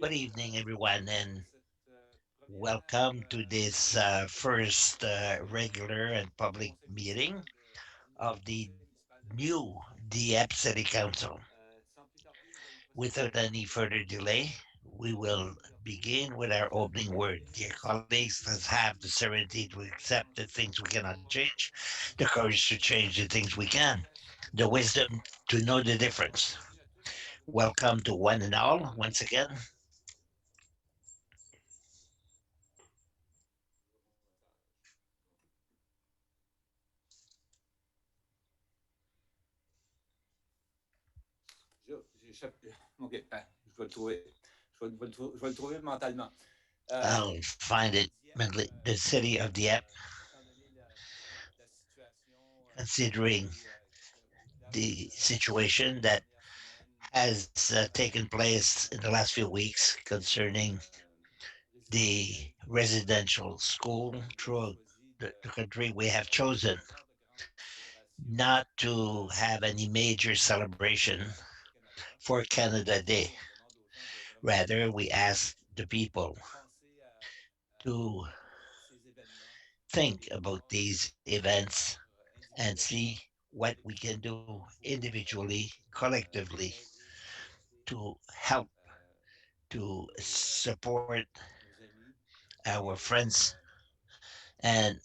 Good evening, everyone, and welcome to this first regular and public meeting of the new Dieppe City Council. Without any further delay, we will begin with our opening word. Dear colleagues, let's have the serenity to accept the things we cannot change, the courage to change the things we can, the wisdom to know the difference. Welcome to one and all once again. OK, je vais le trouver. Je vais le trouver mentalement. I'll find it mentally. The city of Dieppe, considering the situation that has taken place in the last few weeks concerning the residential school throughout the country, we have chosen not to have any major celebration for Canada Day. Rather, we ask the people to think about these events and see what we can do individually, collectively, to help to support our friends and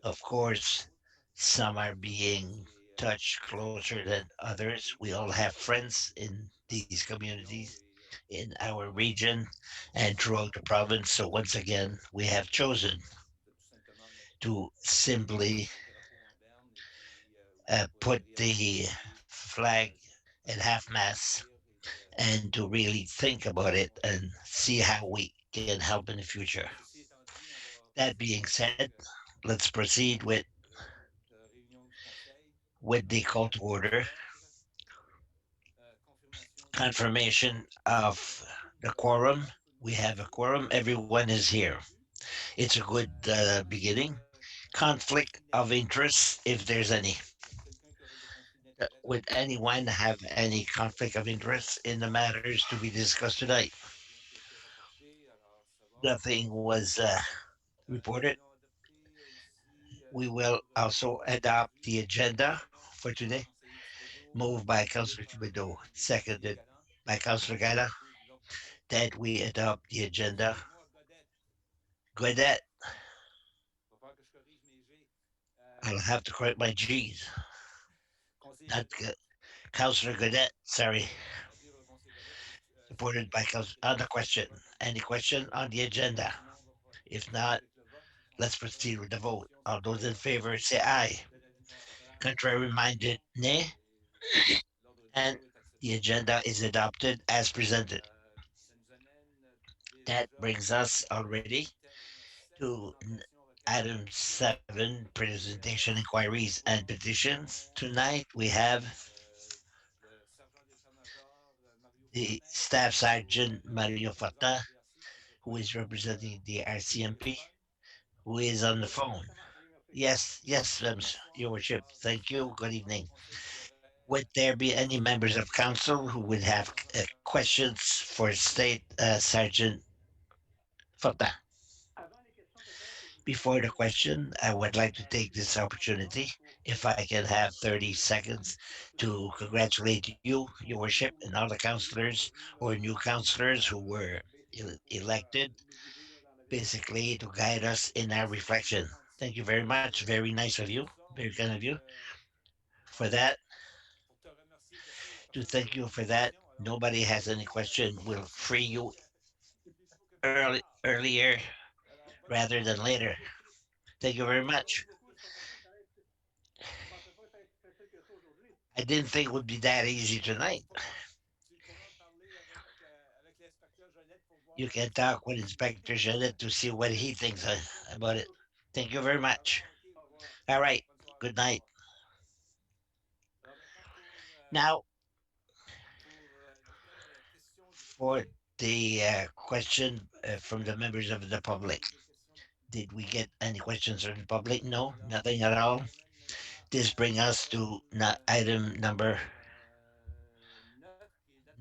of course some are being touched closer than others. We all have friends in these communities in our region and throughout the province. So once again, we have chosen to simply put the flag at half mast and to really think about it and see how we can help in the future. That being said, let's proceed with the call to order. Confirmation of the quorum. We have a quorum. Everyone is here. It's a good beginning. Conflict of interest, if there's any. Would anyone have any conflict of interest in the matters to be discussed tonight? Nothing was reported. We will also adopt the agenda for today, moved by Councillor Thibodeau, seconded by Councillor Gala, that we adopt the agenda. Godet, I'll have to correct my G's. Not Councillor Godet, sorry, supported by Councillor. On the question, any question on the agenda? If not, let's proceed with the vote. All those in favor say aye. Contrary minded, nay. And the agenda is adopted as presented. That brings us already to item 7, presentation inquiries and petitions. Tonight we have the Staff Sergeant Mario Fata, who is representing the RCMP, who is on the phone. Yes, yes, Your Worship. Thank you. Good evening. Would there be any members of council who would have questions for State Sergeant Fata? Before the question, I would like to take this opportunity, if I can have 30 seconds, to congratulate you, Your Worship, and all the councillors or new councillors who were elected, basically to guide us in our reflection. Thank you very much. Very nice of you. Very kind of you for that. To thank you for that. Nobody has any question. We'll free you earlier rather than later. Thank you very much. I didn't think it would be that easy tonight. You can talk with Inspector Jeanette to see what he thinks about it. Thank you very much. All right. Good night. Now, for the question from the members of the public. Did we get any questions from the public? No, nothing at all. This brings us to item number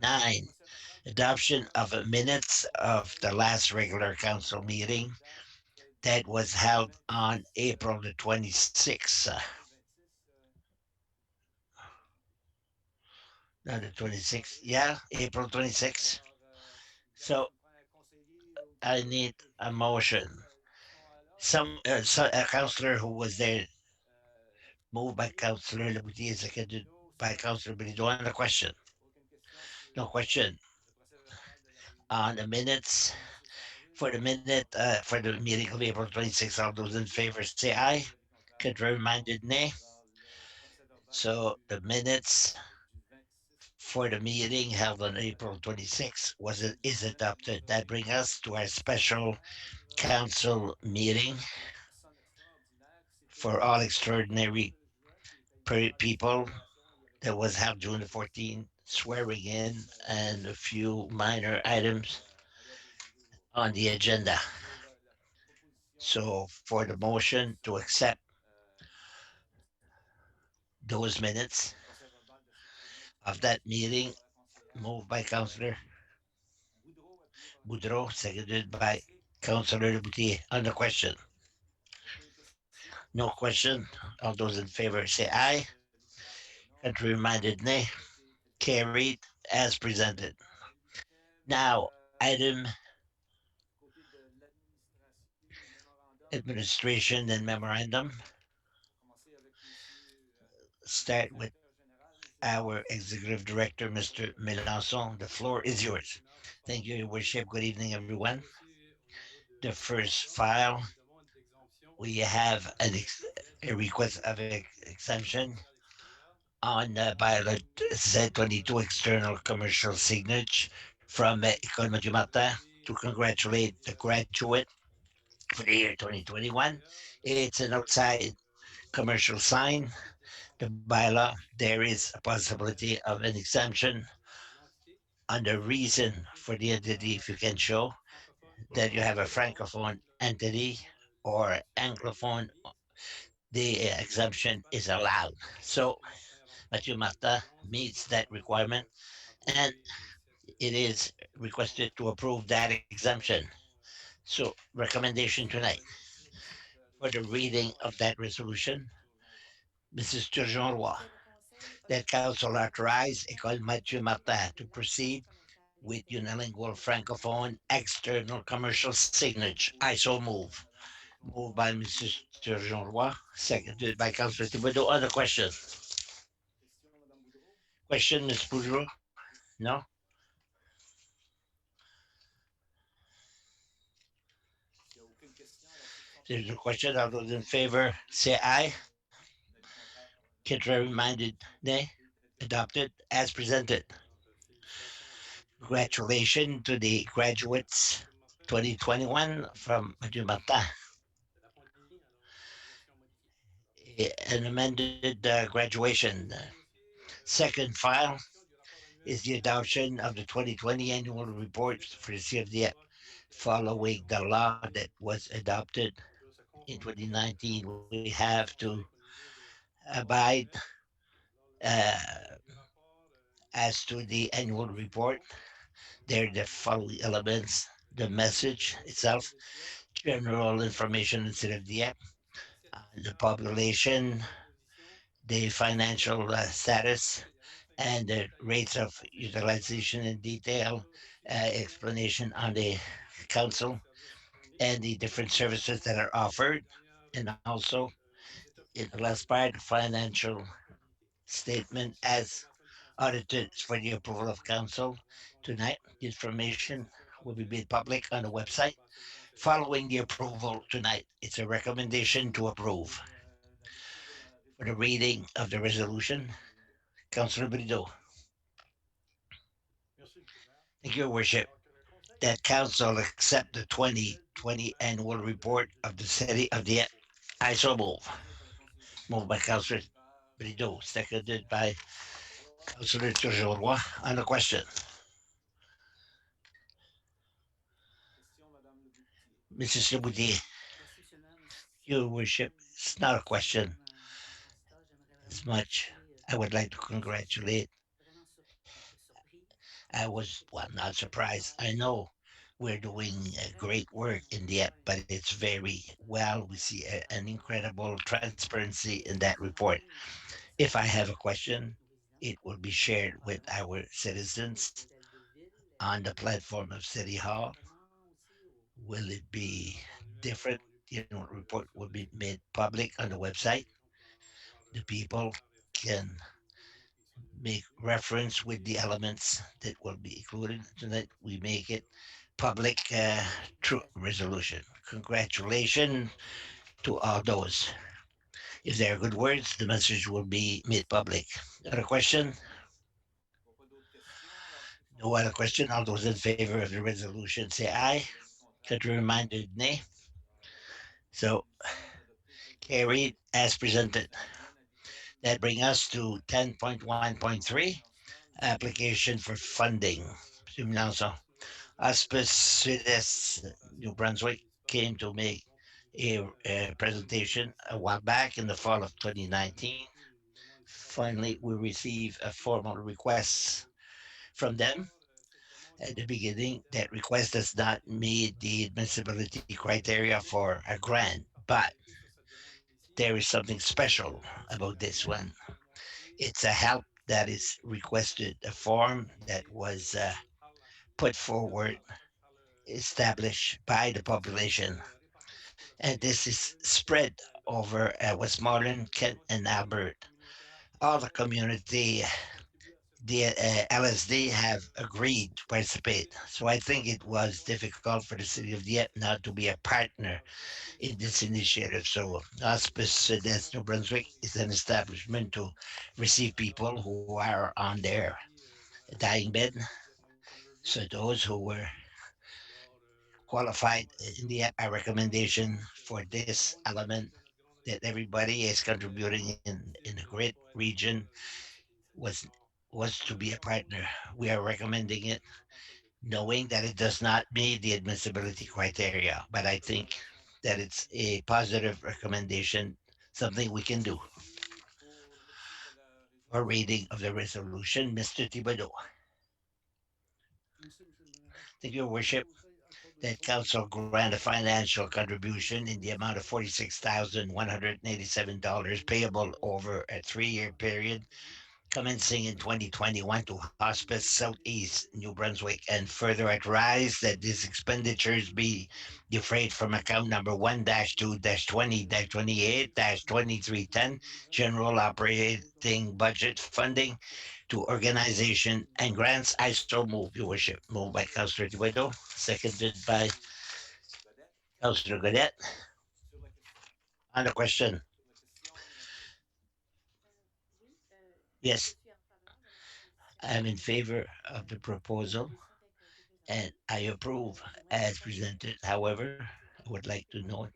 Nine, adoption of minutes of the last regular council meeting that was held on April the 26th. Not the 26th. Yeah, April 26th. So I need a motion. A councillor who was there, moved by Councillor Leboutillier, seconded by Councillor Brideau on the question. No question. On the minutes, for the meeting of April 26th, all those in favor say aye. Contrary minded, nay. So the minutes for the meeting held on April 26th is adopted. That brings us to our special council meeting for all extraordinary people that was held June the 14th, swearing in, and a few minor items on the agenda. So for the motion to accept those minutes of that meeting, moved by Councillor Boudreau, seconded by Councillor Leboutillier. On the question, no question. All those in favor say aye. Contrary minded, nay. Carried as presented. Now, item administration and memorandum. Start with our executive director, Mr. Melanson. The floor is yours. Thank you, Your Worship. Good evening, everyone. The first file, we have a request of exemption on pilot Z22 external commercial signage from École Mathieu Martin to congratulate the graduate for the year 2021. It's an outside commercial sign. The bylaw, there is a possibility of an exemption under reason for the entity if you can show that you have a francophone entity or anglophone, the exemption is allowed. So Mathieu Martin meets that requirement, and it is requested to approve that exemption. So recommendation tonight for the reading of that resolution, Mrs. Turgeon Roy, that council authorize École Mathieu Martin to proceed with unilingual francophone external commercial signage. I so move. Moved by Mrs. Turgeon Roy, seconded by Councillor Thibodeau. Other question? Question, Ms. Boudreau? No? There's no question. All those in favor say aye. Contrary minded, nay. Adopted as presented. Congratulations to the graduates 2021 from Mathieu Martin. An amended graduation. Second file is the adoption of the 2020 annual report for the city of Dieppe, following the law that was adopted in 2019. We have to abide uh, as to the annual report. There are the following elements: the message itself, general information in the city of Dieppe, the population, the financial status, and the rates of utilization in detail, explanation on the council, and the different services that are offered, and also in the last part, financial statement as audited for the approval of council. Tonight, the information will be made public on the website. Following the approval tonight, it's a recommendation to approve. For the reading of the resolution, Councillor Brideau. Thank you, Your Worship. That council accept the 2020 annual report of the city of the I so move. Moved by Councillor Brideau, seconded by Councillor Turgeon on the question. Mrs. Leboutillier, Your Worship, it's not a question as much. I would like to congratulate I was, well, not surprised. I know we're doing great work in the app, but it's very well. We see an incredible transparency in that report. If I have a question, it will be shared with our citizens on the platform of City Hall. Will it be different? You know, report will be made public on the website. The people can make reference with the elements that will be included so that we make it public through resolution. Congratulations to all those. If they are good words, the message will be made public. Other question? Je vois pas d'autres questions. Alors, ceux qui sont No pour other la question. All those in résolution, favor of the resolution say aye. levez du contraire. Contrary minded, nay. Alors, So résolution est adoptée telle que carried présentée. as Ça presented. nous mène à l'ITEP That numéro brings us to 10.1.3, 10.1.3, financement du application for funding. Simulation. Aspis Sudes, New Brunswick came to make a presentation a while back in the fall of 2019. Finally, we received a formal request from them. At the beginning, that request does not meet the admissibility criteria for a grant, but there is something special about this one. It's a help that is requested, a form that was put forward, established by the population, and this is spread over Westmoreland, Kent, and Albert. All the community, the LSD have agreed to participate. So I think it was difficult for the city of Dieppe not to be a partner in this initiative. So Hospice Des New Brunswick is an establishment to receive people who are on their dying bed. So those who were qualified in the a recommendation for this element that everybody is contributing in a great region was to be a partner. We are recommending it, knowing that it does not meet the admissibility criteria, but I think that it's a positive recommendation, something we can do. pour lecture de la For résolution. reading of the resolution, Mr. Thibodeau. Thank you, Your Worship. That council grant a financial contribution in the amount of $46,187 payable over a 3-year period commencing in 2021 to Hospice Southeast New Brunswick, and further authorize that these expenditures be defrayed from account number 1-2-20-28-2310 General Operating Budget Funding to organization and grants. I so move, Your Worship. Moved by Councillor Duedo, seconded by Vedette, Councillor Gadet. sur la question. On the question, Sur la question, yes, I'm in favor of the proposal and I approve as presented. However, I would like to note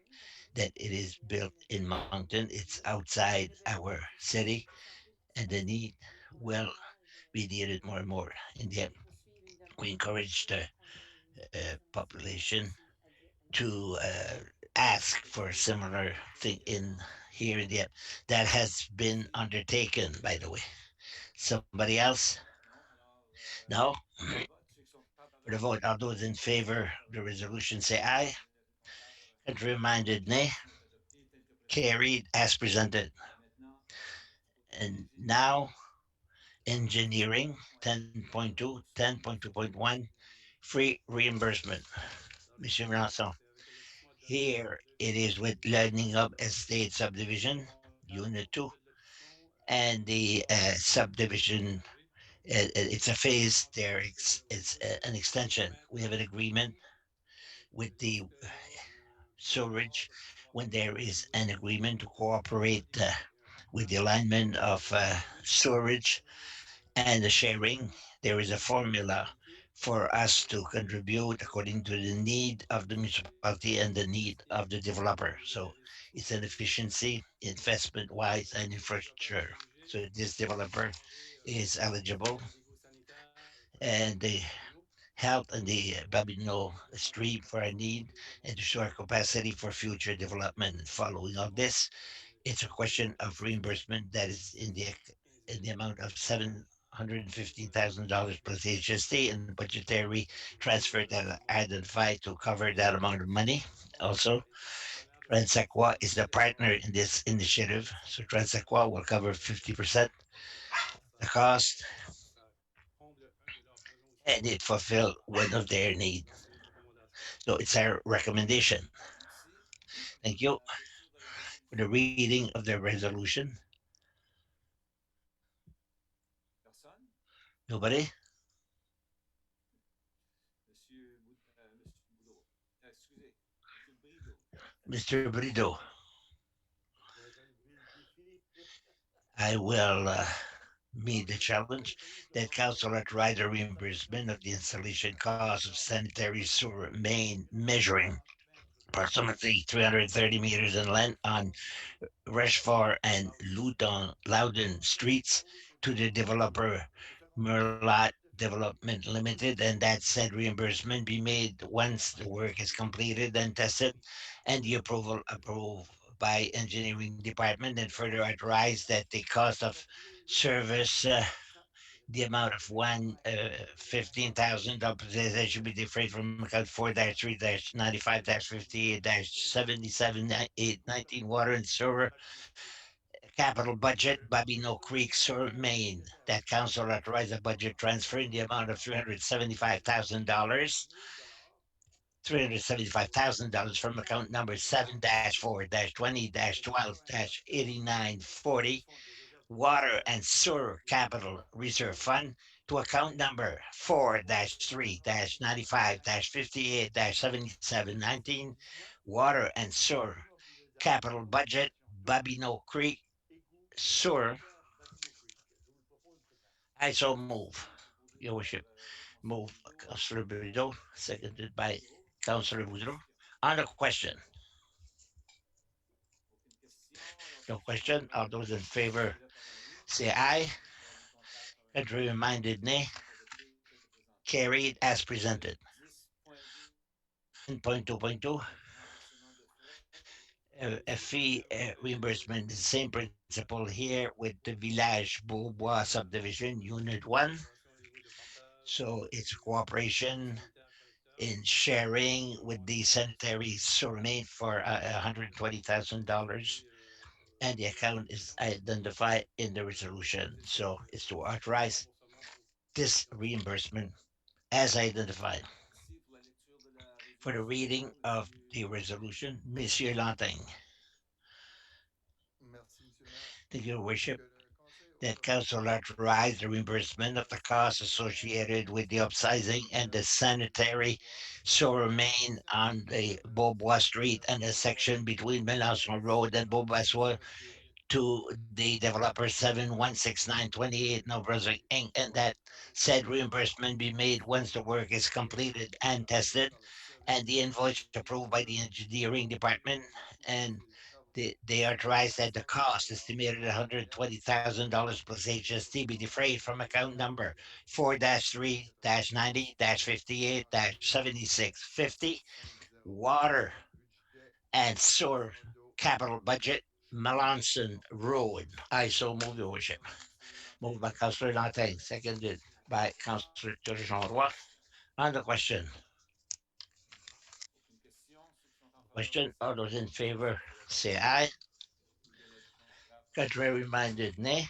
that it is built in Moncton. It's outside our city, and the need will be needed more and more. In the end, we encourage the population to ask for a similar thing in here in the that has been undertaken. By the way, somebody else? non. Alors, No. pour le vote, ceux qui sont For the favorable vote, all those in favor of the resolution say aye. levez du contraire. Contrary-minded, nay. Est adopté tel que présenté. Carried as presented. Alors maintenant, And projet de now, engineering engineering 10.2, 10.2, 10.2.1, 10.2.1, free reimbursement. Monsieur Melanson, here it is with Learning Up Estate Subdivision, Unit 2, and the subdivision. It's a phase there. It's an extension. We have an agreement with the sewerage when there is an agreement to cooperate with the alignment of sewerage and the sharing. There is a formula for us to contribute according to the need of the municipality and the need of the developer. So it's an efficiency, investment wise, and infrastructure. So this developer is eligible, and the health and the Babino stream for our need and to show our capacity for future development. And following all this, it's a question of reimbursement that is in the amount of 7. $115,000 plus HST and budgetary transfer that are identified to cover that amount of money. Also, Transaqua is the partner in this initiative, so Transaqua will cover 50% the cost, and it fulfill one of their needs. So it's our recommendation. Thank you for the reading of the resolution. Nobody? Mr. Brito, I will meet the challenge that council authorize the reimbursement of the installation cost of sanitary sewer main measuring approximately 330 meters in length on Reshfar and Loudon streets to the developer Merlot Development Limited, and that said reimbursement be made once the work is completed and tested, and the approval approved by engineering department, and further authorize that the cost of service the amount of 15,000 that should be defrayed from account 4-3-95-58-77 water and sewer capital budget, Babino Creek Sewer, Maine. That council authorized a budget transfer in the amount of $375,000 from account number 7-4-20-12-8940 Water and Sewer Capital Reserve Fund to account number 4-3-95-58-7719 Water and Sewer Capital Budget Babino Creek Sewer. I so move. Your worship. Move Councillor Brideau, seconded by Councillor Boudreau. On the question. No question. All those in favor say aye. Contrary minded nay. Carried as presented. 10.2.2. A fee reimbursement. The same principle here with the Village Beaubois subdivision, Unit 1. So it's cooperation in sharing with the sanitary sewer main for $120,000. And the account is identified in the resolution. So it's to authorize this reimbursement as identified. For the reading of the resolution, Monsieur Lanting, thank you, Worship, that council authorized the reimbursement of the costs associated with the upsizing and the sanitary sewer main on the Beaubois Street and the section between Melanson Road and Beaubois to the developer 716928 New-Brunswick Inc. and that said reimbursement be made once the work is completed and tested and the invoice approved by the engineering department and they authorized that the cost estimated $120,000 plus HST be defrayed from account number 4-3-90-58-7650 water and sewer capital budget, Melanson Road. I so move, your worship. Moved by Councillor Lantin, seconded by Councillor Turgeon Roy. On the question. Question. All those in favor say aye. Contrary minded, nay.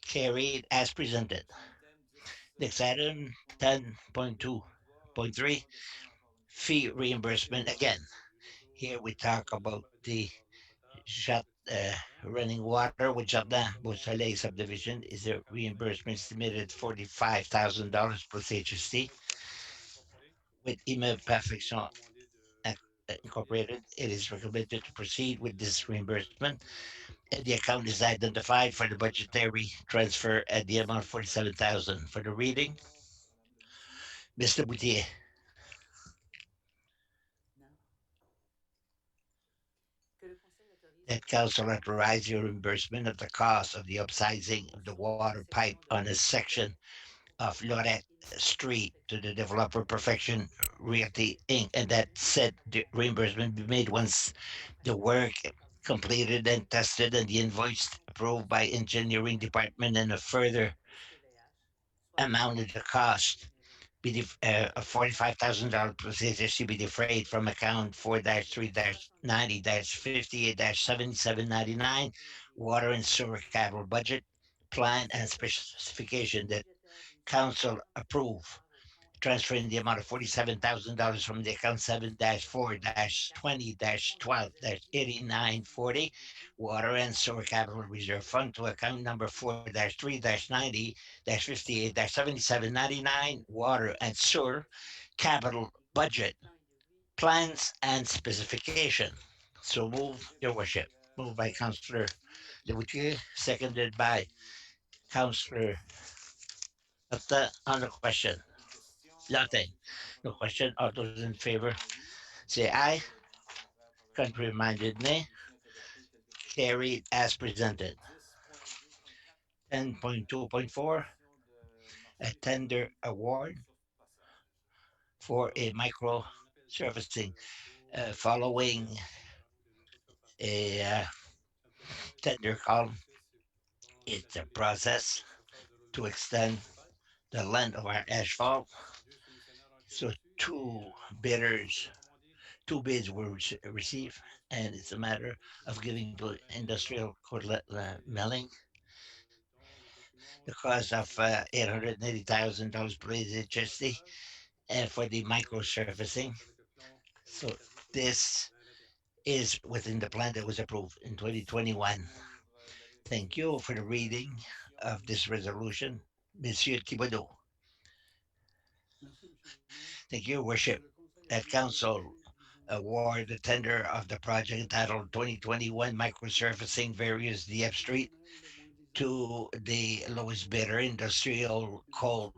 Carried as presented. Next item 10.2.3 fee reimbursement again. Here we talk about the shut running water with Jardin Beausoleil subdivision is a reimbursement estimated $45,000 plus HST with Immeuble Perfection Incorporated. It is recommended to proceed with this reimbursement, and the account is identified for the budgetary transfer at the amount of 47,000 for the reading. Mr. Boutier, that council authorize your reimbursement of the cost of the upsizing of the water pipe on a section of Lorette Street to the developer Perfection Realty Inc. and that said the reimbursement be made once the work completed and tested and the invoice approved by engineering department and a further amount of the cost be $45,000 procedures to be defrayed from account 4-3-90-58-7799 water and sewer capital budget plan and specification that council approve transferring the amount of $47,000 from the account 7-4-20-12-8940 Water and Sewer Capital Reserve Fund to account number 4-3-90-58-7799 Water and Sewer Capital Budget Plans and Specification. So move, Your Worship. Moved by Councillor Lewoutier, seconded by Councillor on the question. Nothing. No question. All those in favor say aye. Country minded nay. Carried as presented. 10.2.4 a tender award for a micro surfacing following a tender column. It's a process to extend the length of our asphalt. So two bids were received, and it's a matter of giving to industrial milling the cost of $880,000 per HSC and for the micro surfacing. So this is within the plan that was approved in 2021. Thank you for the reading of this resolution, Monsieur Thibodeau. Thank you, Worship. That council award the tender of the project entitled 2021 Microsurfacing Various Dieppe Street to the lowest bidder, industrial coal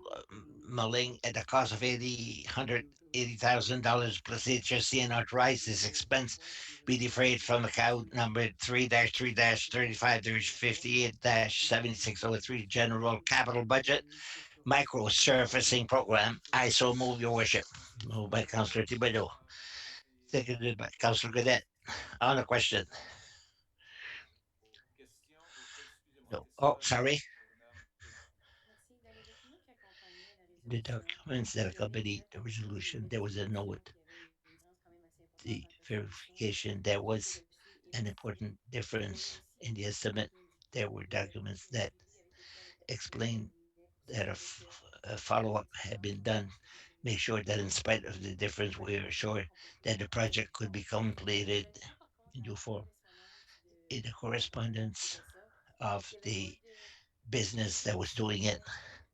milling, at the cost of $880,000 plus HSC and authorize this expense be defrayed from account number 3-35-35-58-7603 General Capital Budget Micro Surfacing Program. I so move, Your Worship. Moved by Councillor Thibodeau, seconded by Councillor Gadet. On the question. No. Oh, sorry. The documents that accompanied the resolution, there was a note, the verification, there was an important difference in the estimate. There were documents that explained that a follow-up had been done, make sure that in spite of the difference, we are sure that the project could be completed in due form. In the correspondence of the business that was doing it,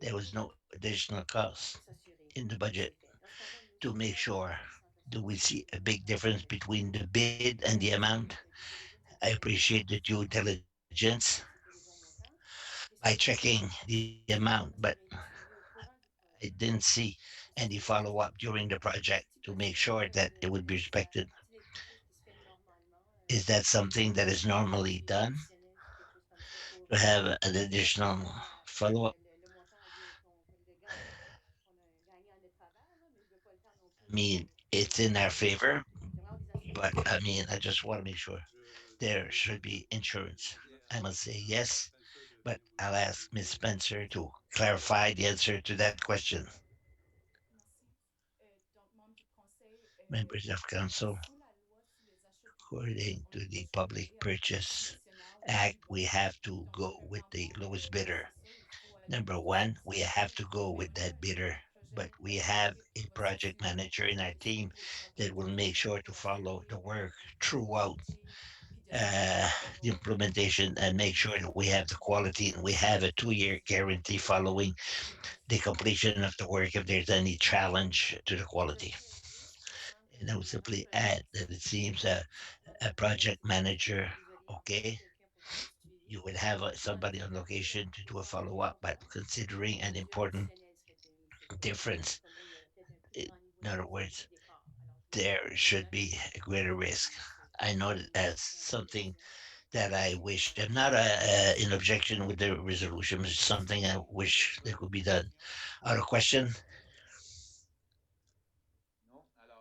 there was no additional cost in the budget to make sure. Do we see a big difference between the bid and the amount? I appreciate the due diligence by checking the amount, but I didn't see any follow up during the project to make sure that it would be respected. Is that something that is normally done to have an additional follow up? I mean, it's in our favor, but I mean, I just want to make sure there should be insurance. I must say yes, but I'll ask Ms. Spencer to clarify the answer to that question. Members of council, according to the Public Purchase Act, we have to go with the lowest bidder. Number one, we have to go with that bidder, but we have a project manager in our team that will make sure to follow the work throughout uh, the implementation and make sure that we have the quality and we have a 2 year guarantee following the completion of the work if there's any challenge to the quality. And I would simply add that it seems a project manager, okay, you would have somebody on location to do a follow up, but considering an important difference, in other words, there should be a greater risk. I know that as something that I wish. I'm not in objection with the resolution. It's something I wish that could be done. Other question?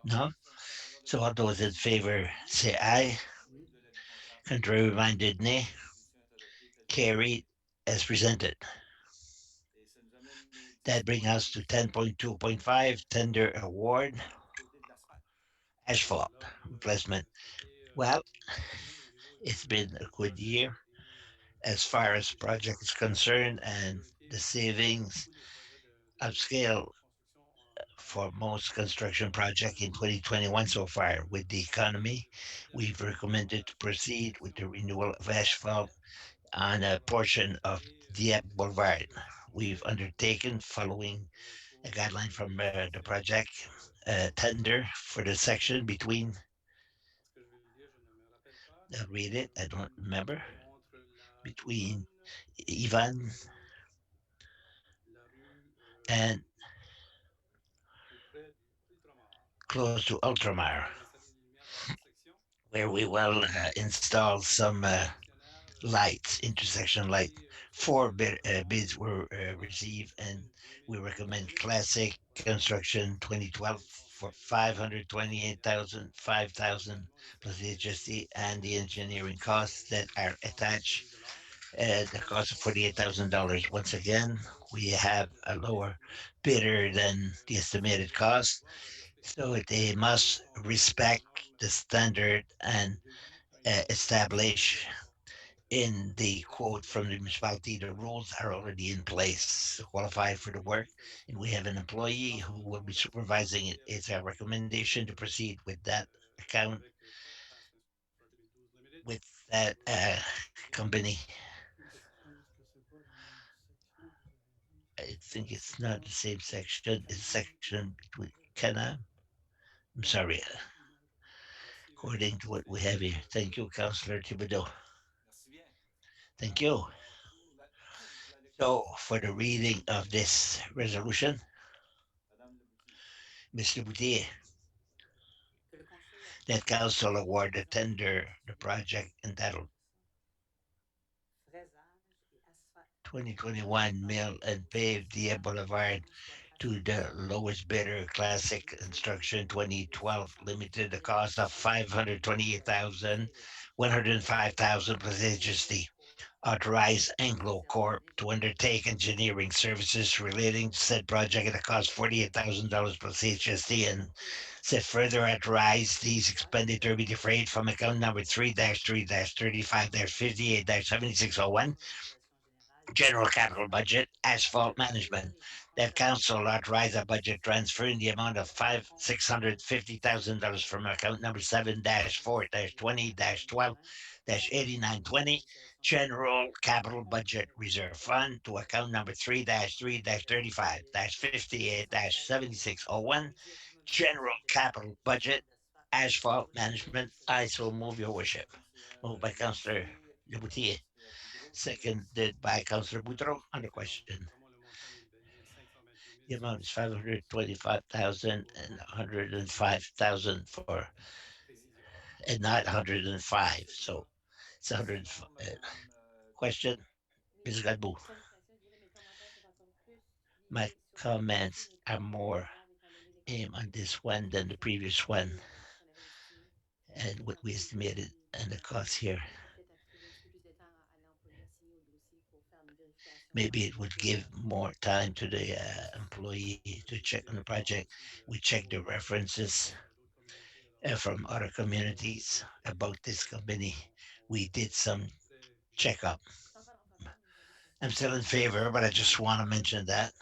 No? So all those in favor say aye. Contrary minded nay. Carried as presented. That brings us to 10.2.5 tender award, asphalt replacement. Well, it's been a good year as far as project is concerned, and the savings upscale for most construction project in 2021 so far. With the economy, we've recommended to proceed with the renewal of asphalt on a portion of Dieppe Boulevard. We've undertaken, following a guideline from the project, tender for the section between, I'll read it, I don't remember, between Ivan and close to Ultramar, where we will install some lights, intersection light. Four bids were received, and we recommend Classic Construction 2012 for 528,000, 5,000 plus the HST and the engineering costs that are attached. The cost of $48,000. Once again, we have a lower bidder than the estimated cost, so they must respect the standard and establish in the quote from the municipality, the rules are already in place to qualify for the work, and we have an employee who will be supervising it. It's our recommendation to proceed with that account, with that company. I think it's not the same section. It's section between Cana. I'm sorry, according to what we have here. Thank you, Councillor Thibodeau. Thank you. So, for the reading of this resolution, Mr. Boutier, that council award the tender the project entitled 2021 Mill and Paved Dia Boulevard to the lowest bidder, Classic Construction 2012 Limited, the cost of 528,000, 105,000 plus HST. Authorize Anglo Corp to undertake engineering services relating to said project at a cost $48,000 plus HST, and said further authorize these expenditure be defrayed from account number 3-3-35-58-7601, general capital budget, asphalt management. That council authorized a budget transfer in the amount of $650,000 from account number 7-4-20-12-8920, general capital budget reserve fund, to account number 3-3-35-58-7601, general capital budget, asphalt management. I so move, your worship. Moved by Councillor Leboutier, seconded by Councillor Boudreau on the question. The amount is 525,000 and 105,000 for, and not 105. So it's 100. Question, Ms. Gadbu. My comments are more aimed on this one than the previous one, and what we estimated and the cost here. Maybe it would give more time to the employee to check on the project. We checked the references from other communities about this company. We did some checkup. I'm still in favor, but I just want to mention that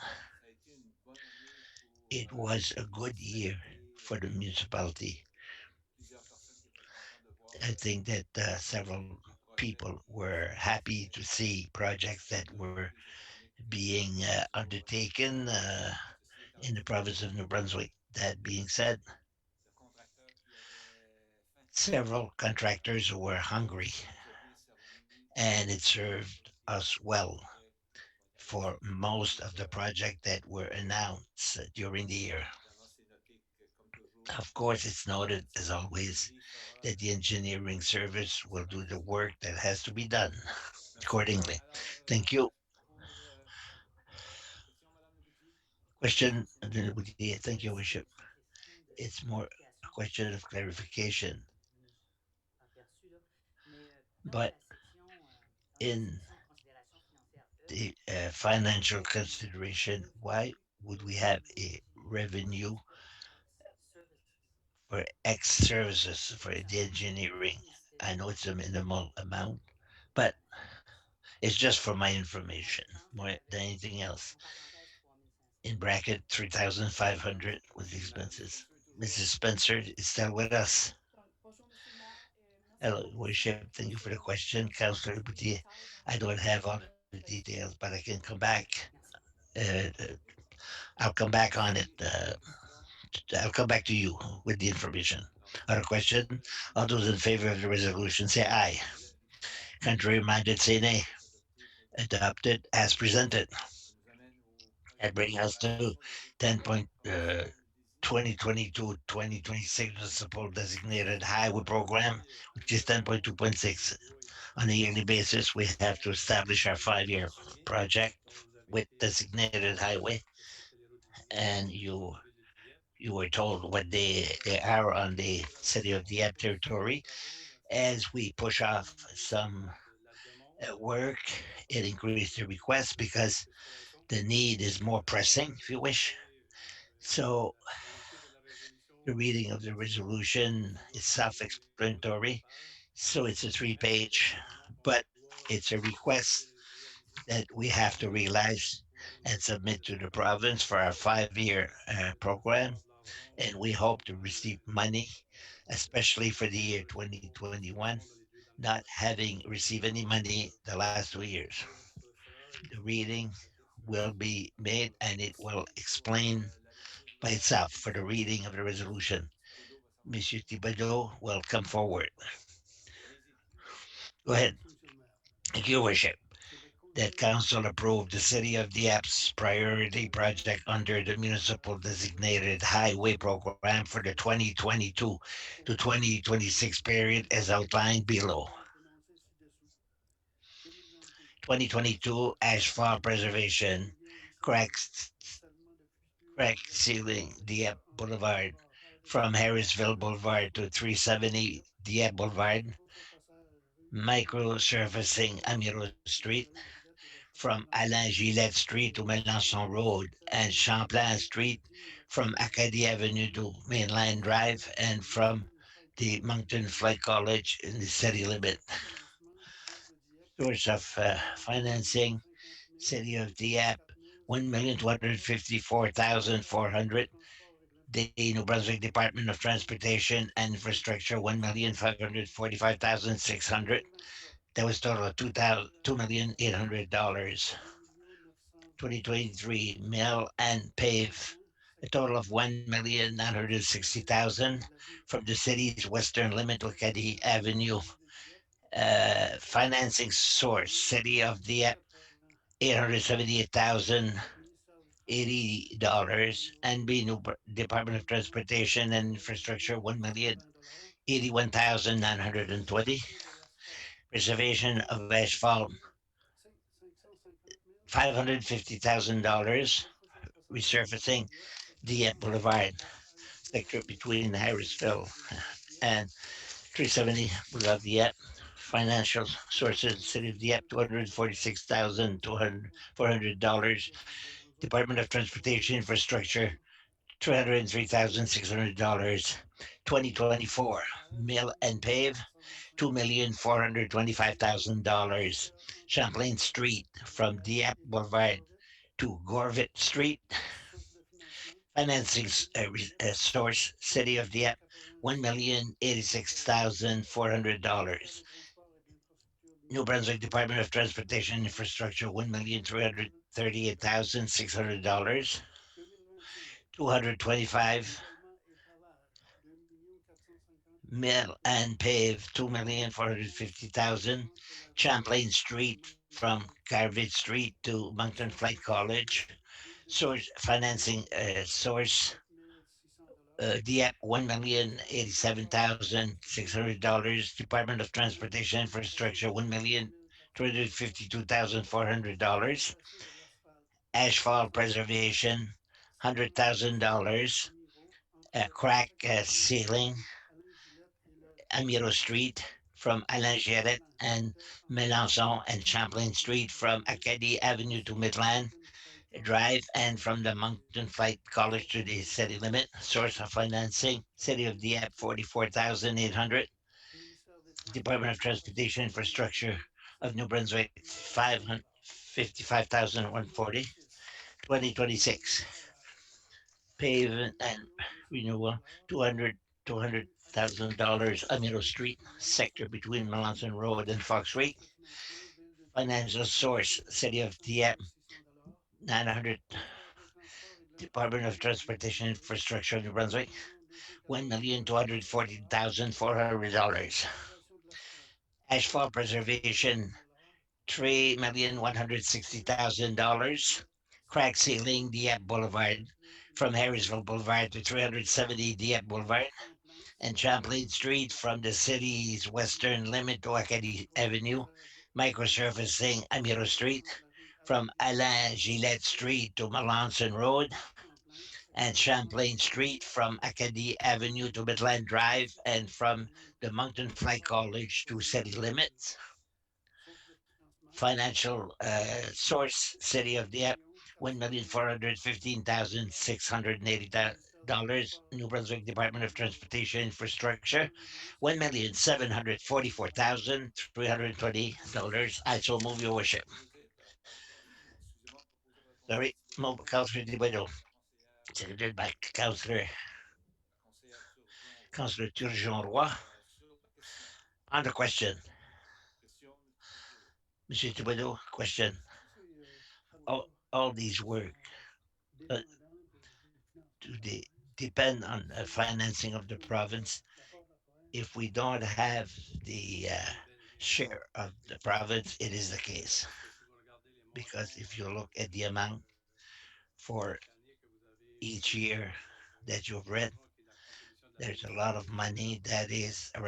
it was a good year for the municipality. I think that several people were happy to see projects that were being undertaken in the province of New Brunswick. That being said, several contractors were hungry, and it served us well for most of the projects that were announced during the year. Of course, it's noted, as always, that the engineering service will do the work that has to be done accordingly. Thank you. Question, thank you, Worship. It's more a question of clarification. But in the financial consideration. Why would we have a revenue for X services for the engineering? I know it's a minimal amount, but it's just for my information more than anything else. In bracket 3,500 with the expenses. Mrs. Spencer is still with us. Hello, Worship. Thank you for the question, Councillor Boutier. I don't have all the details, but I can come back. Uh, uh, I'll come back on it. I'll come back to you with the information. Other question? All those in favor of the resolution say aye. Contrary minded say nay. Adopted as presented. That brings us to 2022-2026 municipal designated highway program, which is 10.2.6. On a yearly basis, we have to establish our 5-year project with designated highway, and you were told what they are on the city of Dieppe territory. As we push off some work, it increased the request because the need is more pressing, if you wish. So the reading of the resolution is self-explanatory. So it's a 3-page, but it's a request that we have to realize and submit to the province for our 5-year program. And we hope to receive money, especially for the year 2021, not having received any money the last 2 years. The reading will be made and it will explain by itself for the reading of the resolution. Monsieur Thibodeau will come forward. Go ahead. Thank you, Worship. That council approved the City of Dieppe's priority project under the municipal designated highway program for the 2022 to 2026 period as outlined below. 2022 asphalt preservation, cracks, crack sealing Dieppe Boulevard from Harrisville Boulevard to 370 Dieppe Boulevard, micro surfacing Amiro Street, from Alain Gillette Street to Melançon Road and Champlain Street, from Acadie Avenue to Mainline Drive, and from the Moncton Flight College in the city limit. Source of financing, City of Dieppe, 1,254,400. The New Brunswick Department of Transportation and Infrastructure, 1,545,600. That was total of $2,800. 2023 mill and pave, a total of 1,960,000 from the city's western limit to Acadie Avenue. Financing source, City of Dieppe, $878,080. NB New Department of Transportation and Infrastructure, 1,081,920. Preservation of asphalt, $550,000. Resurfacing Dieppe Boulevard sector between Harrisville and 370 Boulevard Dieppe. Financial sources: City of Dieppe, $246,400. Department of Transportation Infrastructure, $303,600. 2024 mill and pave, $2,425,000. Champlain Street from Dieppe Boulevard to Gorvit Street. Financing source, City of Dieppe, $1,086,400. New Brunswick Department of Transportation Infrastructure, $1,338,600. 225 mill and pave, 2,450,000. Champlain Street from Garvey Street to Moncton Flight College. Source financing source, Dieppe, $1,087,600. Department of Transportation Infrastructure, $1,252,400. Asphalt preservation, $100,000. Crack ceiling, Amiro Street from Alain Girette and Melançon, and Champlain Street from Acadie Avenue to Midland Drive, and from the Moncton Flight College to the city limit. Source of financing: City of Dieppe 44,800. Department of Transportation Infrastructure of New Brunswick 555,140. 2026 pavement and renewal, 200,000 dollars Amiro Street sector between Melanson Road and Fox Street. Financial source: City of Dieppe 900. Department of Transportation Infrastructure New Brunswick 1,240,400 dollars. Asphalt preservation $3,160,000. Crack ceiling Dieppe Boulevard from Harrisville Boulevard to 370 Dieppe Boulevard, and Champlain Street from the city's western limit to Acadie Avenue. Microsurfacing Amiro Street from Alain Gillette Street to Melanson Road, and Champlain Street from Acadie Avenue to Midland Drive, and from the Moncton Flight College to city limits. Financial source: City of Dieppe 1,415,680 dollars. New Brunswick Department of Transportation Infrastructure 1,744,320 dollars. I so move, your worship. Sorry, move, Councillor Dibedo, seconded by Councillor Turgeon Roy. On the question, Monsieur Thibodeau, question. All these work, uh, do they depend on the financing of the province? If we don't have the share of the province, it is the case. Because if you look at the amount for each year that you've read, there's a lot of money that is a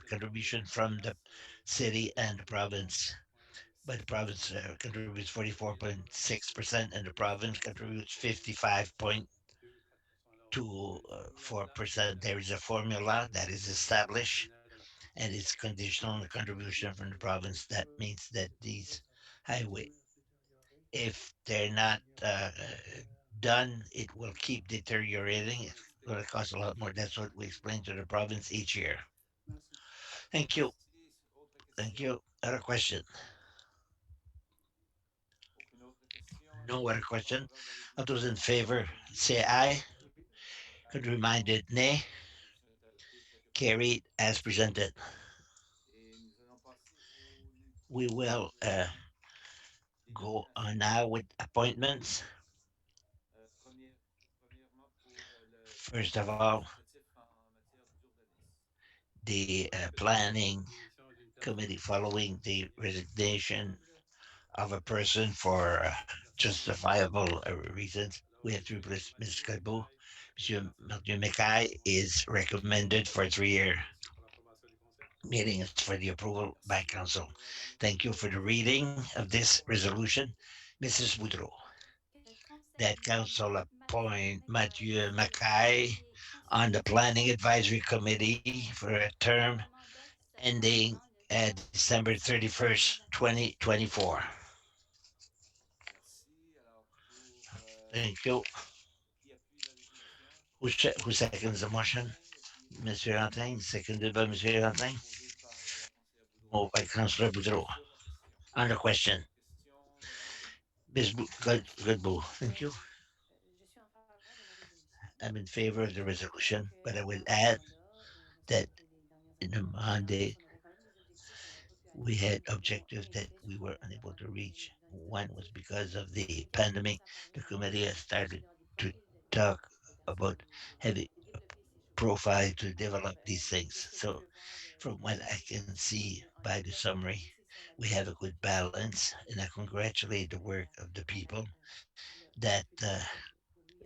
contribution from the city and the province. But the province contributes 44.6%, and the province contributes 55.24%. There is a formula that is established, and it's conditional on the contribution from the province. That means that these highway, if they're not done, it will keep deteriorating. It's going to cost a lot more. That's what we explain to the province each year. Thank you. Thank you. Other question? No other question? All those in favor say aye. Could reminded nay. Carried as presented. We will go on now with appointments. First of all, the planning committee, following the resignation of a person for justifiable reasons, we have to replace Ms. Cadbo. Monsieur Mathieu Mackay is recommended for 3 year meetings for the approval by council. Thank you for the reading of this resolution. Mrs. Boudreau, that council appoint Mathieu Mackay on the Planning Advisory Committee for a term ending December 31st, 2024. Thank you. Who seconds the motion? Monsieur Rantin, seconded by Monsieur Rantin. Moved by Councillor Boudreau. On the question, Ms. Goodboe, thank you. I'm in favor of the resolution, but I would add that in the Monday, we had objectives that we were unable to reach. One was because of the pandemic. The committee has started to talk about having a profile to develop these things. So, from what I can see by the summary, we have a good balance, and I congratulate the work of the people that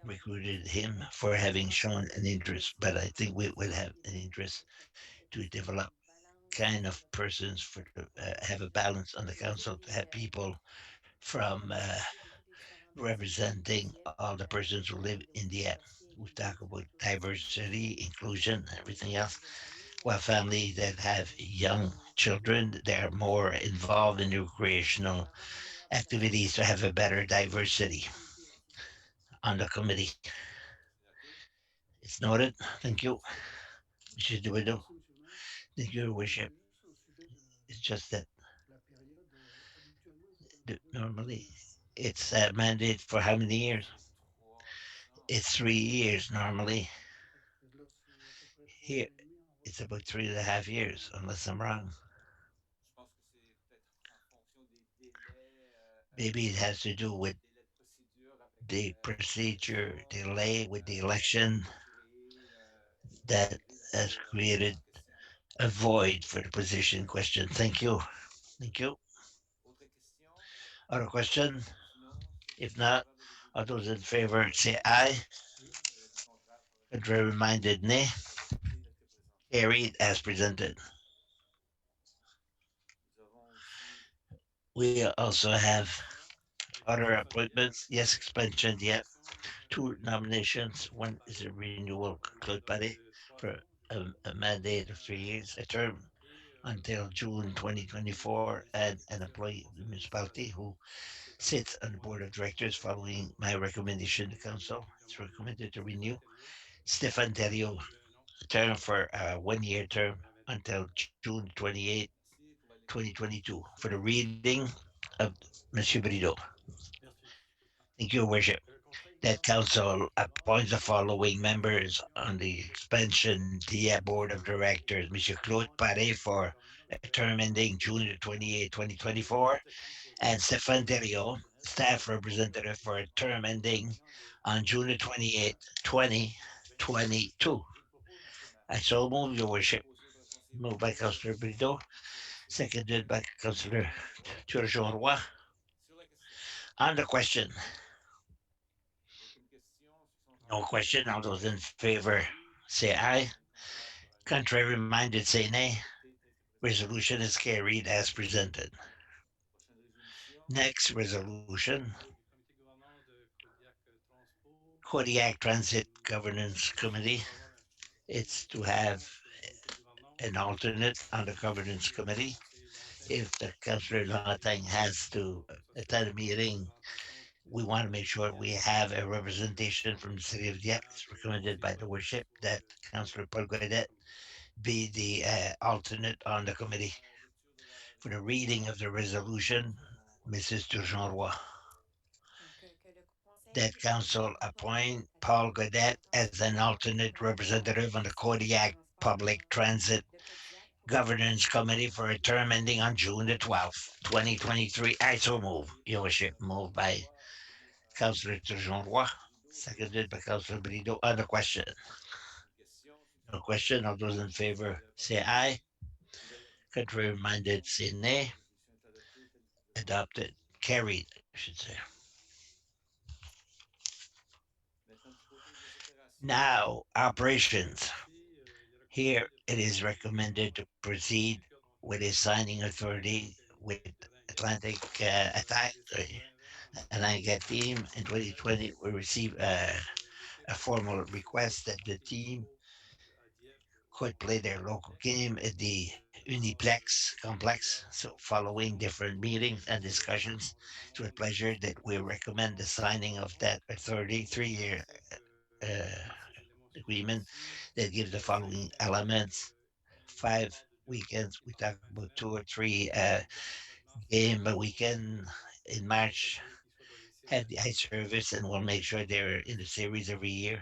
recruited him for having shown an interest. But I think we will have an interest to develop kind of persons for to have a balance on the council, to have people from representing all the persons who live in the app. We talk about diversity, inclusion, everything else. While families that have young children, they're more involved in recreational activities to have a better diversity on the committee. It's noted. Thank you, Mr. Dubido. Thank you, Your Worship. It's just that normally it's a mandate for how many years? It's 3 years normally. Here, it's about 3.5 years, unless I'm wrong. Je pense que c'est peut-être en fonction des délais, Maybe it has to do with délais de procédure avec the les élections procedure delay with the qui election ont créé that des has délais created en question. a void for the position question. Thank you. Thank you. Autre question? Other question? Sinon, ceux qui If sont not, favorables à all déposer those in la favor say candidature aye. du contraire faudrait Contrary minded, nay. adopter tel que présenté. Carried as presented. Nous avons aussi We also d'autres have nominations. other appointments. Yes, expansion. Yeah, two nominations. One is a renewal, Claude Palais, for a mandate of 3 years, a term until June 2024, and an employee of the municipality who sits on the board of directors following my recommendation to council. It's recommended to renew Stefan Delio, a term for a 1 year term until June 28, Merci pour la lecture des 2022, for the nominations. reading of Monsieur Brideau. Thank you, Your Worship. That council appoints the following members on the expansion TIA board of directors: Monsieur Claude Paré for a term ending June 28, 2024, and Stéphane Theriot, staff representative for a term ending on June 28, 2022. I so move, Your Worship. Proposé par le conseiller Moved by principal, Councillor Brideau, conseiller Routier. seconded by Councillor Turgeon. Sur la question. On the question, Aucune question. Ceux qui sont en no faveur de question. All those in l'adoption favor say aye. du contraire fera Contrary minded say nay. adopter tel que présenté. Resolution is carried as presented. Prochaine résolution. Next resolution, Kodiak Transit Governance Committee. It's to have an alternate on the governance committee. If the Councillor Latang has to attend a meeting, we want to make sure we have a representation from the city of Dieppe. It's recommended by the worship that Councillor Paul Godet be the alternate on the committee. En lecture de la For the résolution, reading of the Monsieur resolution, Turgeon Roy. Mrs. Turgeon, Que that le Conseil council appointe appoint Paul Godet en as an tant que alternate représentant representative on the Kodiak Public Transit de Kodiak pour le Governance Committee for a term ending on June 12th, 2023. I so move. Proposé Your par le worship, conseiller moved by Roy, appuyé par Councillor Turgeon, Brideau. seconded by Councillor Benito. On the question. Une question. Ceux qui sont No en faveur question. All those in favor de say l'approbation aye. de Contrary l'adoption. minded say nay. La résolution est adoptée telle que présentée. Adopted. Carried, I should say. Maintenant, du côté des opérations, Now, operations. Here it is recommended to proceed with a signing authority with Atlantic Attack, Atlantic team in 2020. We received a formal request that the team could play their local game at the Uniplex complex. So, following different meetings and discussions, it's with pleasure that we recommend the signing of that authority 3 year uh, agreement that gives the following elements: 5 weekends. We talk about 2 or 3 game a weekend in March. Have the ice service, and we'll make sure they're in the series every year.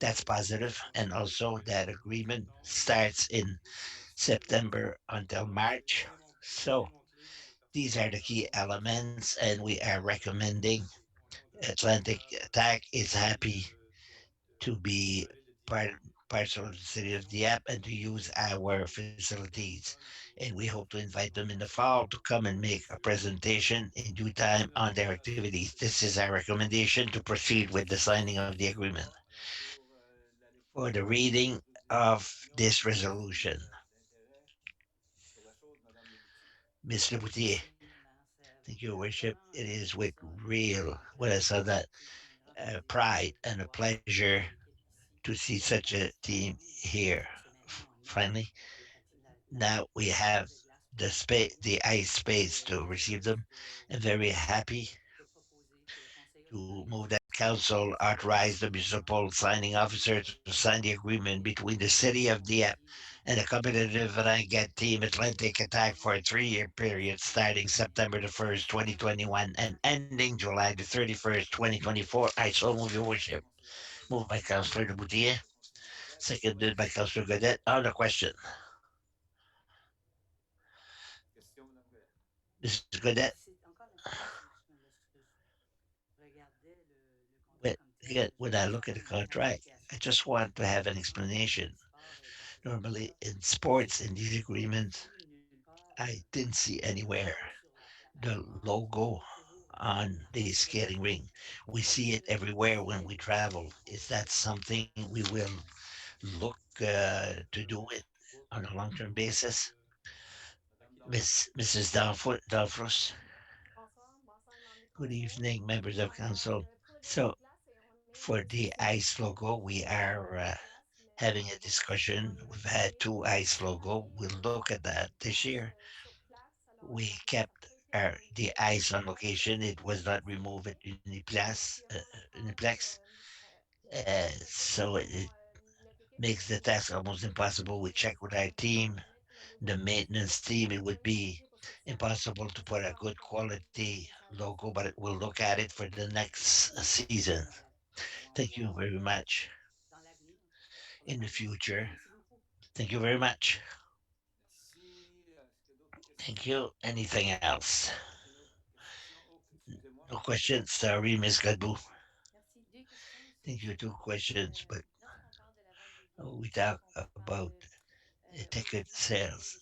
That's positive, and also that agreement starts in September until March. So these are the key elements, and we are recommending. Atlantic Attack is happy to be part parcel of the city of Dieppe and to use our facilities. And we hope to invite them in the fall to come and make a presentation in due time on their activities. This is our recommendation to proceed with the signing of the agreement. alors pour la For lecture the reading de of résolution, this s'il y resolution, a d'intérêt sur la chose, Madame Lemoutier. Ms. Leboutier, c'est thank avec you, Worship. grand It is with plaisir real, que what I saw that, c'est un grand plaisir pride de and a voir pleasure cette équipe to ici see such a team actuellement here. parce que maintenant on finally. Now we La have salle de glace pour the les space, joueurs. the ice Et space to qu'est-ce que receive est-ce them. que I'm vous very pensez happy de proposer, que le conseil to autorise move that les council supporters authorized the municipal signing de officer to sign the agreement jouer between the avec city of des Dieppe conseillers de and the Saint-Hyacinthe competitive Rangat team et Atlantic Attack comment for a ça va 3-year period se dérouler starting le tournoi. September the Est-ce que 1st, c'est dans les 2021 and conditions ending July the 31st, 2024. I so move your worship. Moved by Councillor de Boutier, seconded by Councillor Godet. On the question, Question, Madame Godet. Mrs. Godet, c'est encore la même chose, lorsque je regardais le contrat when, comme tel, again, je when I voulais look at savoir the une contract, I clarification parce just que want to have an souvent dans explanation. le sport, quand c'est comme Normally ça, in j'ai sports, in pas these agreements, vu nulle part I didn't see le anywhere logo sur la the patinoire. Je logo trouve toujours on bizarre. the Est-ce que skating ring. We est-ce see it que everywhere when we c'est travel. Is pour that la something we population will look to do it on a long term basis? Madame Danfos. Mrs. Dalfros, good evening, members of council. So, for the ICE logo, we are having a discussion. We've had two ICE logo. We'll look at that this year. We kept the ICE on location. It was not removed at Uniplex. So it makes the task almost impossible. We check with our team, the maintenance team. It would be impossible to put a good quality logo, but we'll look at it for the next season. on va Thank you voir very much. dans l'avenir. In the future, Merci beaucoup. thank you very much. Merci. Est-ce qu'il y a d'autres Thank questions? you. Anything else? Est-ce qu'il y a d'autres questions? Oh, excusez-moi, No Madame Godet. questions. Sorry, Miss Gadbu. Merci. Deux questions, Monsieur le Thank you. Two Président. questions, but Lorsqu'on parle de la vente des billets, we talk lorsqu'on parle about au ticket logement, sales,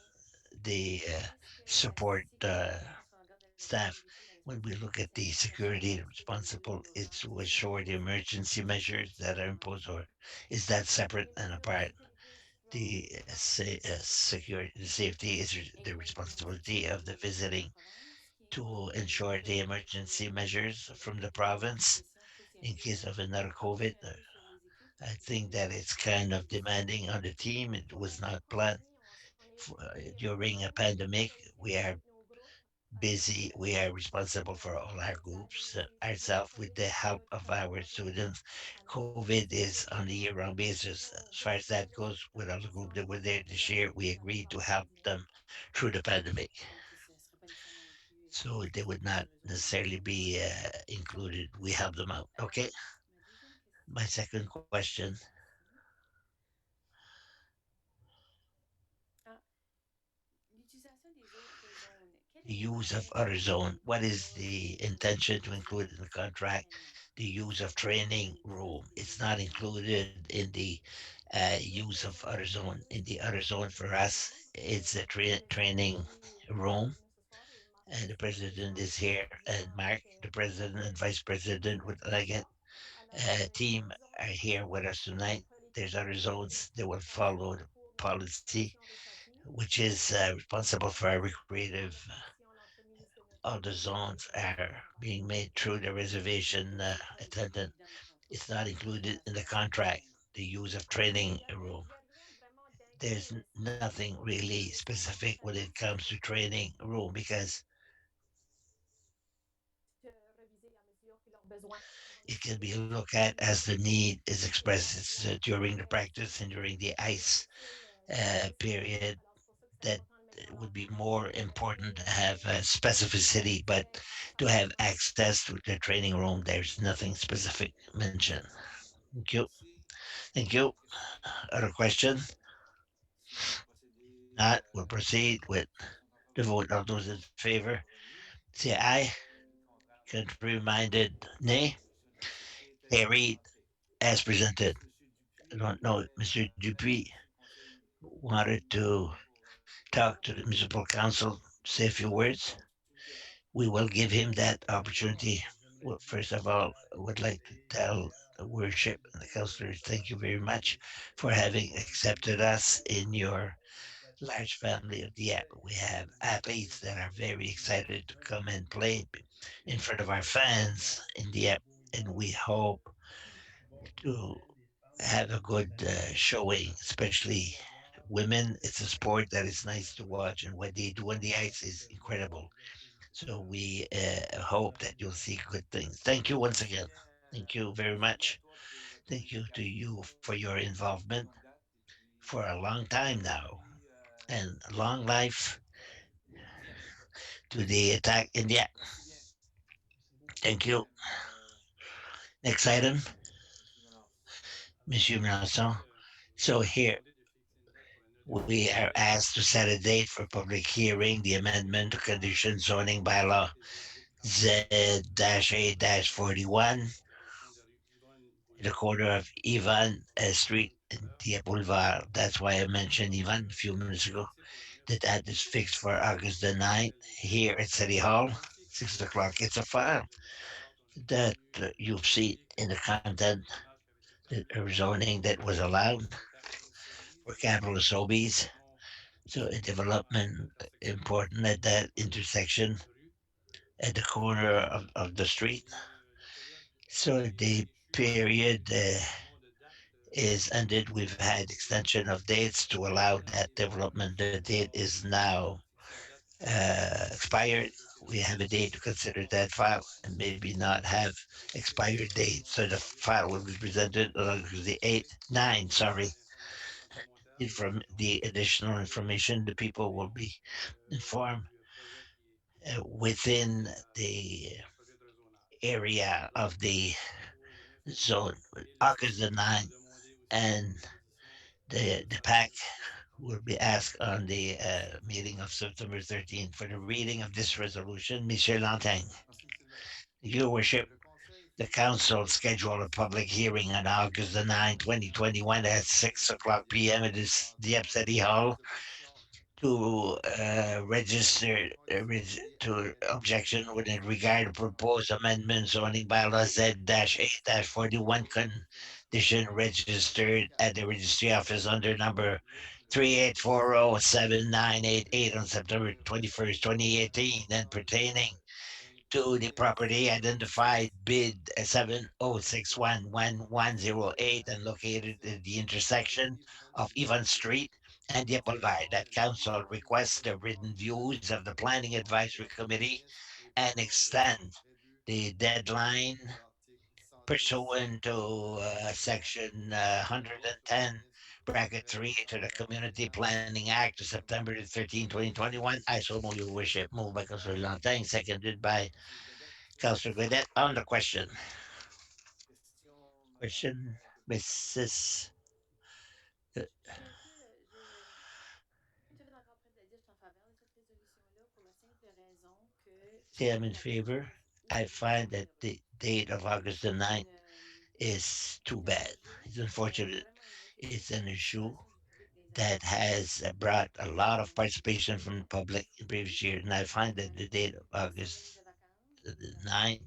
le soutien, the qu'est-ce que la support sécurité, lorsqu'on regarde la staff. sécurité dans When l'espace we public, look at est-ce the que ça s'assure security la sécurité responsible des is logements to qui sont assure the imposés emergency et les measures that are différents imposed, or logements? is that separate Les and mesures de apart? sécurité The suivantes dans security, the safety is the incluent responsibility l'interdiction of the des mesures de la visiting province qui to incluent les ensure the mesures emergency pour measures from the éviter la province transmission tous in case incluant of another COVID. mentionner sur les équipes I les think that it's mesures kind de of gestion demanding on the team. It was pendant la not planned pandémie, on s'en est during a étonné pandemic. l'autorité We are avec nos groupes avec busy. We are responsible for all our avait groups, mesure de ourselves with the help beaucoup de of our comportements. students. Alors, COVID est-ce is que on a les year-round basis. As organisations far as that gouvernementales goes, with all the group that were mentionnaient there this year, we l'autorité avec agreed to leurs help partenaires? them through the pandemic. Donc, ce ne serait pas nécessairement inclus So dans they would ces not mesures-là. necessarily be included. We help them out. Okay. Ma deuxième My question. second question, Merci. Ah, l'utilisation des autres zones. Quelle the est use of l'intention other zone. What is lors the de intention to include in the l'utilisation contract? d'entraînement? The use Est-ce of que training room. l'usage It's des not autres zones? included in the Les use autres of zones, other est-ce que c'est zone. In juste the pour other les zone for compétitions us, membres? it's a Le président est training ici room, avec nous ce soir et Marc and the aussi. Et je president pense is qu'il here, est and vivant Mark, avec the president and vice les president with autres Leggett zones. Alors, team disons are que ça here with serait us tonight. entre les There's quatre other autorités zones that will follow the responsables pour policy, promotion des patinets. which is responsible for our La recreative. répartition entre ministre de All notre the côté et zones celui de are la being province. made through the Est-ce reservation que c'est attendant. prévu dans le contrat, It's not included in the l'utilisation des contract, zones? the use of training Il room. n'y a rien vraiment There's d'inclus. C'est nothing really dans les cinq specific when prochaines it années, comes to training room because réviser à mesure que leurs besoins vont it can be évoluer. looked at as the need is Et expressed. It's la during the règle practice and during the est ice difficile de décider. period Alors, c'est pour ça que c'est that important de mettre it dans would be l'entente more quel important to est have specificity, but l'accès à to chaque have zone. access to the training room, there's nothing specific mentioned. Thank you. Merci. Thank D'autres you. questions? Other question? Sinon, on va procéder Not. We'll proceed with aux votes. Qui sont en the faveur? vote. All those in favor, say Qui aye. est contraire? Contrary minded, nay. Monsieur le secrétaire Carried délégué. as presented. Est-ce que M. I Dupuis don't know. voudrait Mr. Dupuis s'adresser au conseil wanted to municipal pour talk to the poser municipal une council, question? say a few Est-ce que cette words. opportunité-là? We will give him that opportunity. Well, first of all, I would like to tell the worship and the counselors, thank you very much for having accepted us in your large family of the app. We have athletes that are very excited to come and play in front of our fans in the app, and we hope to have a good showing, especially women. It's a sport that is nice to watch, and what they do on the ice is incredible. So we hope that you'll see good things. Thank you once again. Thank you very Merci beaucoup à much. toi pour ton Thank you to implication you for your pour les involvement événements de date. Et puis, for a long time now, et and long life Dieppe. to the attack in the. Merci bien. Thank Merci you. bien, Next item, Monsieur Melançon. Monsieur Melançon. So here we are asked to set a date for public hearing the amendment to condition zoning bylaw Z-A-41 the corner of Ivan Street and Dieppe Boulevard. That's why I mentioned Ivan a few minutes ago. The date is fixed for August the 9th here at City Hall, 6 o'clock. It's a file that you've seen in the content, the zoning that was allowed for capitalist hobbies. So a development important at that intersection at the corner of the street. So the period is ended. We've had extension of dates to allow that development. The date is now expired. We have a date to consider that file and maybe not have expired date. So the file will be presented on the 8th, 9, sorry. From the additional information, the people will be informed within the area of the zone. August the 9th and the pack will be asked on the meeting of September 13th for the reading of this resolution. Monsieur Lantagne, Merci, Monsieur le maire. Your Worship, Le conseil the fixe council scheduled a public hearing on August the 9th, 2021 at 6 o'clock p.m. at this Dieppe City Hall l'opposition to register to objection with regard to proposed amendment zoning bylaw Z-8-41 condition registered at the registry office under number 38407988 on September 21st, 2018, and pertaining to the property identified bid 70611108 and located at the intersection of Evans Street and the Boulevard. That council requests the written views of the Planning Advisory Committee and extend the deadline pursuant to section 110 bracket 3 to the Community Planning Act of September 13, 2021. I so move, your worship. Moved by Councillor Lantin, seconded by Councillor Godet on the question. Question, Madame Question, Godet. Mrs. Je suis un peu, tout à fait d'accord près de la dire, je suis en faveur de cette résolution-là pour la simple raison que je Say I'm trouve in la date favor. I aussi find that malheureuse. the date of August the C'est 9th is too un bad. enjeu, It's unfortunate. vraiment un enjeu It's pour an la issue participation du public dans les that assemblées. has brought a lot of participation from the Euh, public in previous years, and I find that the date of les semaines August de vacances, the les vacances, 9th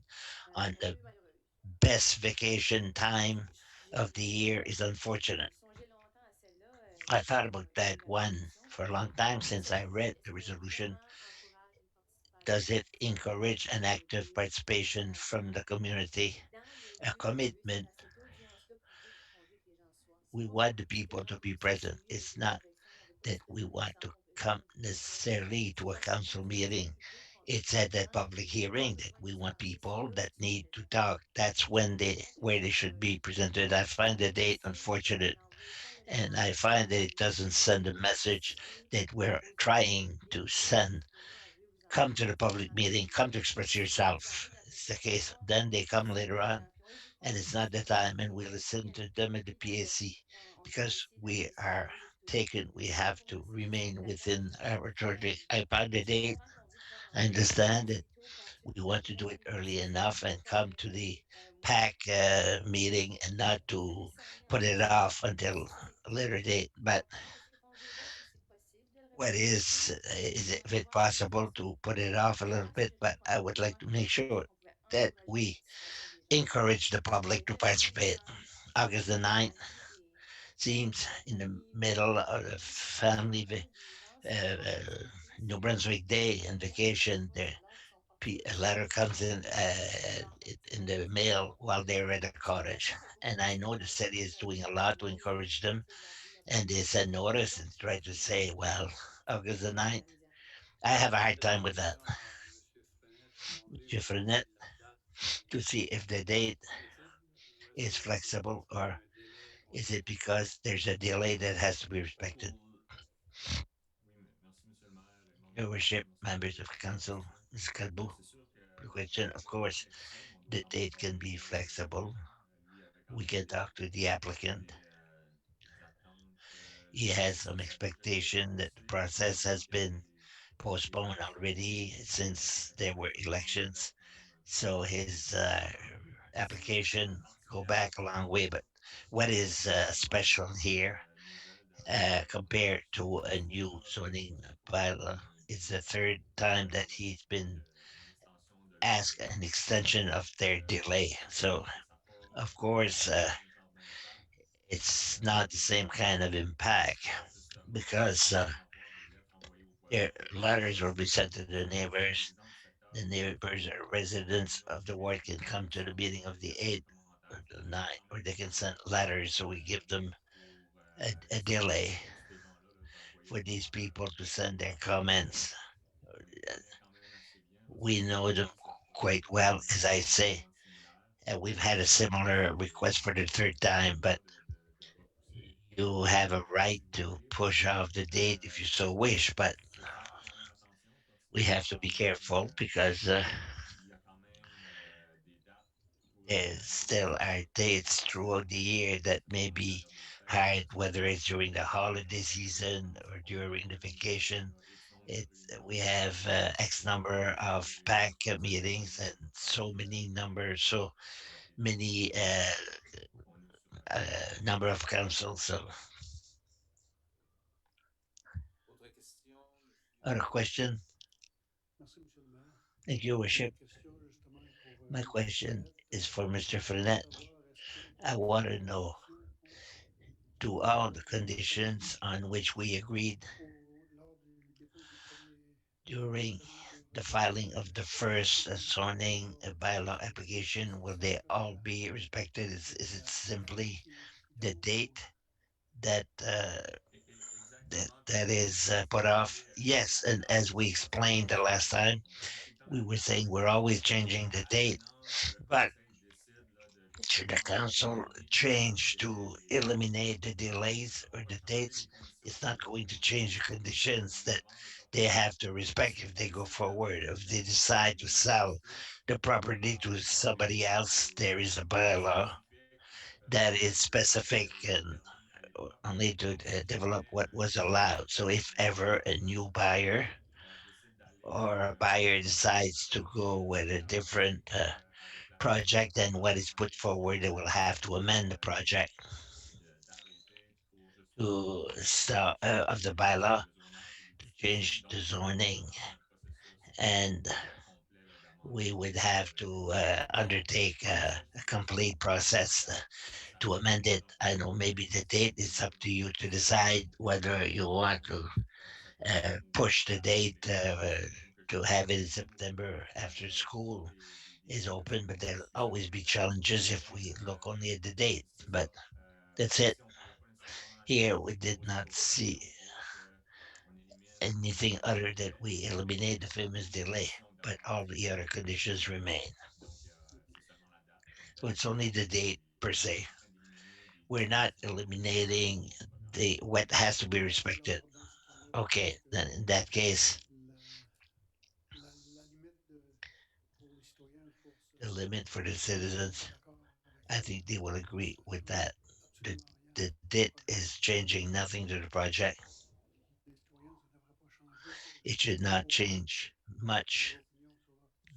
on un the peu malheureuse. best vacation time of the year J'ai is unfortunate. songé longtemps à celle-là I quand thought about j'ai lu that la one résolution. for a long time Puis since I read the est-ce qu'elle resolution. vraiment encourage une participation Does it active encourage an active des participation from gens the community? dans le A but de commitment. cette audience-là publique qu'on veut que les gens soient? Si We on veut want the people participer, to on be veut present. s'assurer It's qu'il y a une not protection, on veut that we participer want to ensemble, on veut come donc necessarily c'est to a dans cette council audience-là meeting. publique qu'on veut que It's les at that gens public aient hearing that besoin we d'y want parler. C'est people là that qu'ils sont need to présents. talk. That's when Donc, they where they should be presented. I find the date si on unfortunate, n'envoie pas le and I message find that it doesn't send a de message participer that we're aux assemblées trying publiques, to send. les gens veulent vous Come entendre, to the public entendre meeting, des come gens. to express Si vous yourself. arrivez la It's the semaine case. d'avant, Then they come c'est later les on, gens qui ont eu vos and it's coordonnées, not the qui ont time, été and we listen to them at the impliqués, puis PSC on a because essayé we d'apprécier are l'enjeu du tourisme. taken. We have to Si je suis remain d'accord, within our authority. I found the je date. comprends qu'on veut faire en I sorte que understand that assez tôt we possible, want to mais do it puis early si ça enough peut and come to permettre the moins PAC de meeting and not d'aller to cerner put après it ça, off until a later date. But donc répondez-moi si c'est possible de le what reporter un peu. is On it, va if it voir avec possible to put it off a little bit? m'assurer But qu'on I a would like vraiment to make sure qu'on pouvait that encourager la we participation des gens. encourage the public to Quels sont les participate. enjeux August the 9th seems de in the famille, middle of the family les gens sont pas participés, c'est parce New-Brunswick Day and qu'ils ont des vacation. emplois alors qu'ils sont forcés A de letter comes in vouloir in participer à the des événements. mail while they're at the Est-ce que la cottage, date est trop and I facile know the pour eux city de is doing a choisir lot to le encourage them. mercredi, mardi, and they send notice and try to say, well, August the 9th. I have a J'ai hard posé la time with that. question à M. Frenette, j'ai demandé Different la date to see if the date disponible ou est-ce is qu'il y a flexible toujours or un délai is it autour. because there's a delay that has to be respected. Oui, merci, Monsieur le maire. Your Memorandum, worship, merci members pour of la council, question. Ms. Kadbu, C'est sûr que the pour question, of avoir une date course, flexible, on doit the quand même date can parler be avec le flexible. client. Lui avait quand We même can talk to the applicant. des attentes. Le He has processus some a déjà été expectation that the repoussé process depuis has been des postponed élections. already since there Ça were nous a demandé elections. quand même un peu So his de temps. Sinon, ce qui est application go particulier back a long way. But what is concernant special les here nouvelles de compared to a c'est new qu'en fait, zoning bylaw? It's the third time that he's been une extension de asked an extension of their delay. c'est sûr So, que ça n'a pas of le course, même genre d'impact it's not the same kind of impact justement because sans avoir des lettres envoyées aux their voisins pour qu'ils letters will puissent be sent to the s'organiser. neighbors. Exemple, secteur The de neighbors or Dieppe, residents là, of the c'est ward can come to the meeting of des the appels 8th or complémentaires qui the arrivent 9th, quand or même they can send euh, letters. So we give them pour a delay ces gens-là là, d'envoyer for leurs these commentaires. people to send their comments. On les connaît quand même assez bien parce We qu'on a know them déjà quite posé well, une as I question say. vraiment similaire. And we've had a similar request for the third time, but De repousser you have a right si vous to voulez. push off the date if you so wish. But C'est faire quand même attention parce we que have to be careful because il y a quand même des dates pour there l'année qui still sont are plus dates throughout difficiles the year that may en be période des fêtes. hard, whether it's during the holiday season Exemple, or si on during the dit vacation. qu'on a X nombre de It's we réunions have X pour number of les pack meetings extensions and pour faire so many numbers, so des dates. many On est sur un délai. number of councils. So, Autre question, other monsieur. question? Merci, Monsieur le maire. Thank you, Worship. Ma question, justement, est pour My M. question Frenette. is for Mr. Je voudrais Frenet. savoir, est-ce que I toutes want to les know, conditions do qui all ont the été établies conditions on which we agreed lors du dépôt du during premier the règlement filing of the ont été first tenues par zoning rapport bylaw à la application, will fixation they all be respected? Is it de la date simply the qui date that Exactement. that Puis, is si put vous off? voulez, Yes, and as we explained the last time, on tout le temps we la were saying question we're always si changing the à la date, finance, le but conseil décide là, de should the carrément council éliminer les change délais, to eliminate the delays ça va or pas the changer les dates? conditions It's que not les going to gens change the qui conditions vont that vendre leur they propriété. have to respect Si if on they go décide de forward. repousser If they la decide to date sell d'ouverture, the property to somebody else, there is a bylaw that is specific and only to develop what was allowed. So if ever a new buyer décide d'aller or a buyer decides to go with a different project than what is put forward, they will have to amend the project d'arrêter pour justement to start of the bylaw le zonage ou to l'extension. change the Donc, il y zoning, a vraiment un processus and complet là, we d'amendement would have to undertake a complete process to amend it. I know maybe the date is up to you to decide whether you want to ça peut être push the date date spécifique. Imaginons que to je have it in trouve September after school des is habitations open, but pour there'll 600 always be habitants. challenges if we look only at the date. C'est But ça. that's it. Si on ne pouvait pas nécessairement Here aller we did not aussi loin, see on veut qu'on élimine anything les other that délais, we eliminate the famous les delay, conditions but d'amendement all qui the peuvent other être conditions imposées. remain. Donc, OK. c'est seulement la date comme So telle it's only the date per qui est se. en train d'éliminer des We're not discussions eliminating qui ne sont pas the pertinentes. what has to be respected. Alors, dans ce cas-là, je Okay, pense que then in that case, la limite pour les citoyens pour the limit for the se mettre citizens, d'accord avec I think they will agree ça with change that. The absolument rien the au date projet. is changing nothing to the project. Les citoyens, ça ne devrait pas changer It should not pour, change leur much opinion sur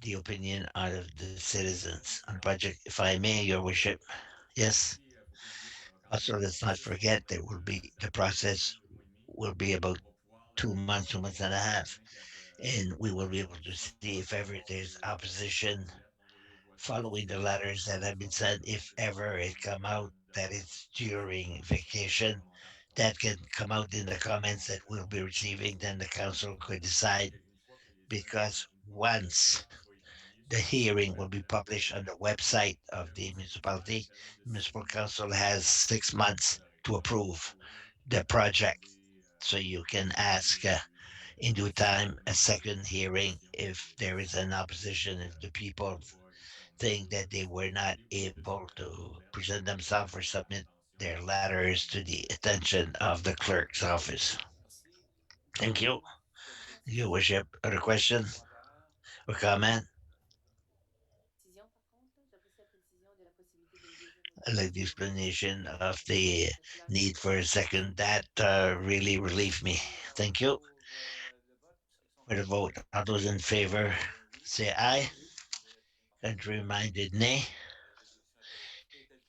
the opinion out of the citizens on the Exactement. project. If I may, Your Worship, yes. Aussi, il ne faut pas oublier qu'il y aura quand même Also, un let's not processus forget there complet will be the d'approbation process de 2 mois et demi. will be about On va pouvoir 2 months, 2 months and a voir les half, voisins qui and we will be able to opposition see if par ever rapport there's opposition aux lettres envoyées aux voisins qui following the disent letters that have been ça va sent. justement If décider ever it carrément come out that d'arrêter. it's Si les during gens sont dans les vacation, commentaires that contre can come out in the comments that we'll be receiving. Then the council could decide une fois que because le once plan soit établi the sur le site hearing web will be de la published on ville, the website vous of avez the aussi effectivement municipality. une période de The 6 municipal mois council pour has voir si 6 les gens sont months to d'arrêter. Donc, approve vous pouvez the project. So you can ask in due time a second hearing if there is an opposition, if the people think that they were not able to present themselves or submit their letters to the attention of the clerk's office. Thank you. Your worship. Other question or comment? I like the explanation of the need for a second. That really relieved me. Thank you for the vote. All those in favor say aye. Contrary minded nay.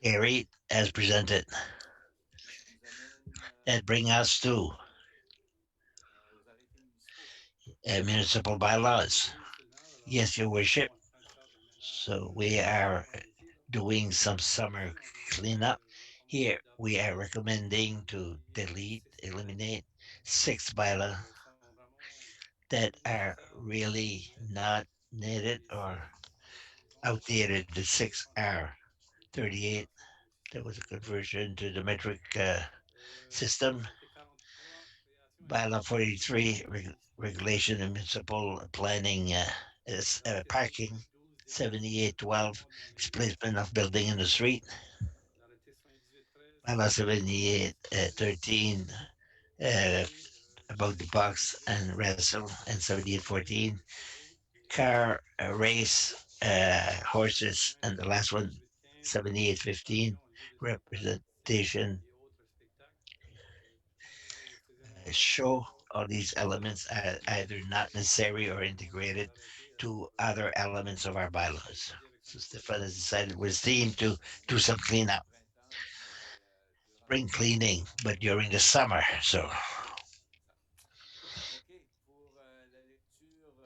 Carried as presented. That brings us to municipal bylaws. Yes, your worship. So we are doing some summer cleanup. Here we are recommending to delete, eliminate 6 bylaws that are really not needed or outdated. The 6R38, that was a conversion to the metric system. Bylaw 43, regulation of municipal planning, is parking. 7812, displacement of building in the street. Bylaw 78 13, uh, about the box and wrestle, and 7814, car race, horses, and the last one, 7815, representation, show. All these elements are either not necessary or integrated to other elements of our bylaws. So Stefan has decided with his team to do some cleanup, spring cleaning, but during the summer. So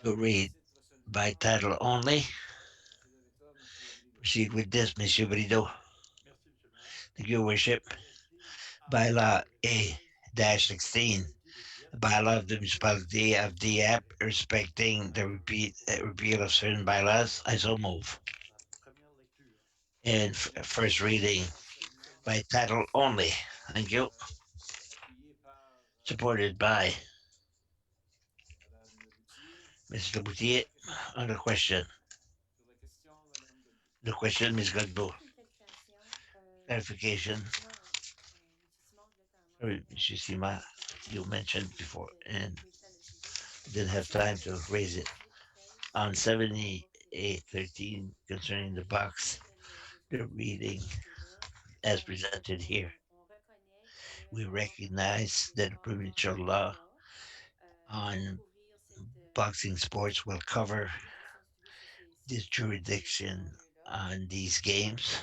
to read by title only, proceed with this, Monsieur Brideau. Thank you, Worship. Bylaw A-16, bylaw of the municipality of Dieppe respecting the repeal of certain bylaws. I so move. And first reading by title only. Thank you. Supported by Mr. Boutier on the question. The question, Ms. Godbout. Juste une clarification. Clarification. Effectivement, M. Simard voulait quand même Sorry, avoir Mr. Sima, ce you sujet-là, mentioned puis before j'ai and pas eu le temps de le suivre. didn't have Sur time to raise it. 78-13, On on voit que 7813 concerning the box, the reading as presented here. on reconnaît We qu'on va reconnaître recognize le that the sport provincial de law combat, va on couvrir cette, boxing sports will cover jurisdiction située sur this ces jurisdiction enjeux-là. on these games.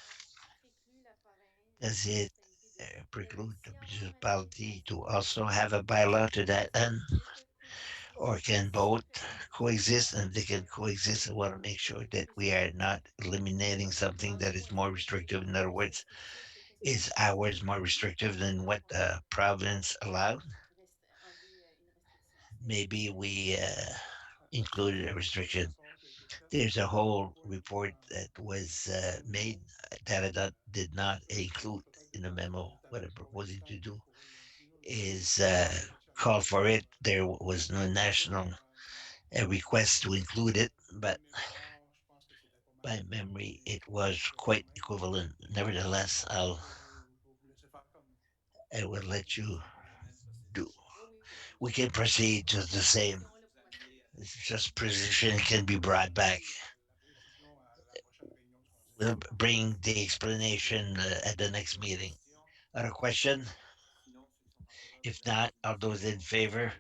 Est-ce que ça préclut la province, Does la it municipalité de preclude the d'y avoir un municipality to organisme also have a bylaw to that end? de coexistence Or can si both on permet coexist? And they can aux coexist. I provinces want to make de sure that réguler we certains are aspects? not eliminating something En that gros, is more restrictive. In other est-ce words, restrictif et qu'est-ce qui est is restrictif ours more restrictive than par what rapport the province allowed? enlever une restriction? Maybe we included a restriction. There's a whole report that was made that did not include in the memo. What I'm proposing to do is call for it. There was no national request to include it, but by memory, it was quite equivalent. Nevertheless, I will let you do. Oui, oui, We can proceed on a just the cette same. discussion-là pour être sûr. It's just precision can be brought back. We'll bring the explanation at the next meeting. Other question? If not, all those in favor,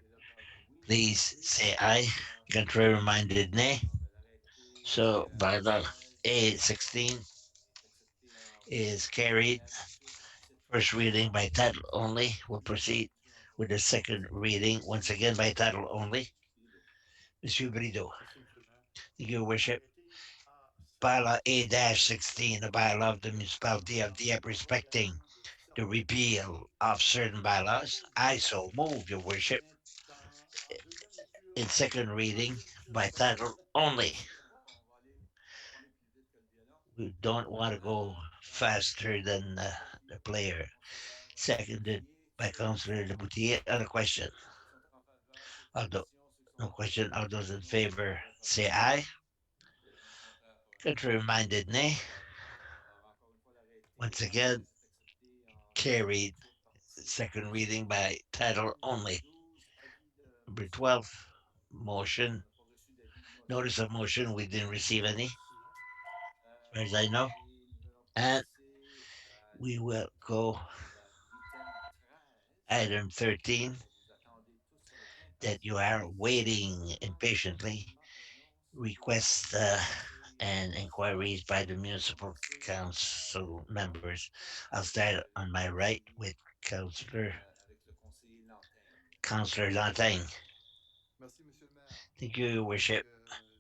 please say aye. Contrary minded, nay. So bylaw A16 is carried. First reading by title only. We'll proceed with the second reading, once again by title only. Monsieur Brideau, your worship. Bylaw A-16, a bylaw of the municipality of Dieppe respecting the repeal of certain bylaws. I so move, your worship, in second reading by title only. We don't want to go faster than the player. seconded by Councillor Leboutillier. On the question, although no question, all those in favor say aye. Contrary-minded, nay. Once again, carried. Second reading by title only. Number 12, motion. Notice of motion, we didn't receive any, as far as I know. And we will go item 13 that you are waiting impatiently. Requests and inquiries by the municipal council members. I'll start on my right with Councillor Lantagne. Merci, Monsieur le maire. Thank you, Your Donc, Worship.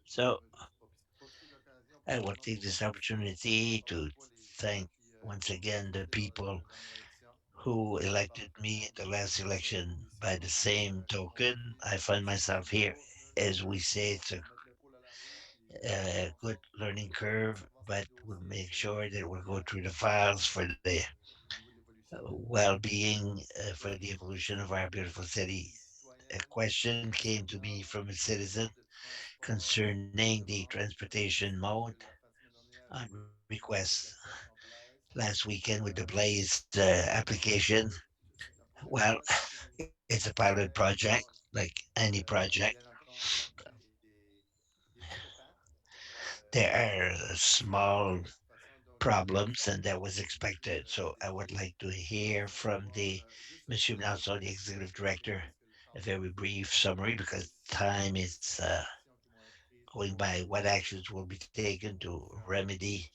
So je veux juste profiter de l'occasion I pour will rendre take this hommage opportunity to encore une fois thank les once gens qui ont again the voté lors de people la dernière élection who par elected me at the commande last pour la election. By the commission same token, I find myself here. As we say, it's mettre l'épaule à la roue puis faire a en good sorte learning qu'on curve, avance but le we'll dossier make pour sure that we'll aider go à through the l'évolution files for the au niveau de l'évolution de well-being, for the evolution of our beautiful city. des A citoyens question came to me concernant from a citizen de transport concerning the urbain. transportation Je sais mode que la fin de semaine dernière, on il y a eu request. l'application Blaze. Last weekend with the Blaze Donc, application. c'est un projet Well, pilote que j'ai it's a pilot fait project, like any project. bien entendu, des discrepances. There Mais are small la façon dont il est problems, and that présenté, was c'est plus expected. So I would détaillé. like to hear Je veux from savoir the juste un Monsieur petit Blanco, the résumé executive rapide director, parce que le a temps very passe. brief summary Les because six time is actions qui vont être prises going pour by. What améliorer actions will be taken nos to différents remedy chiendus.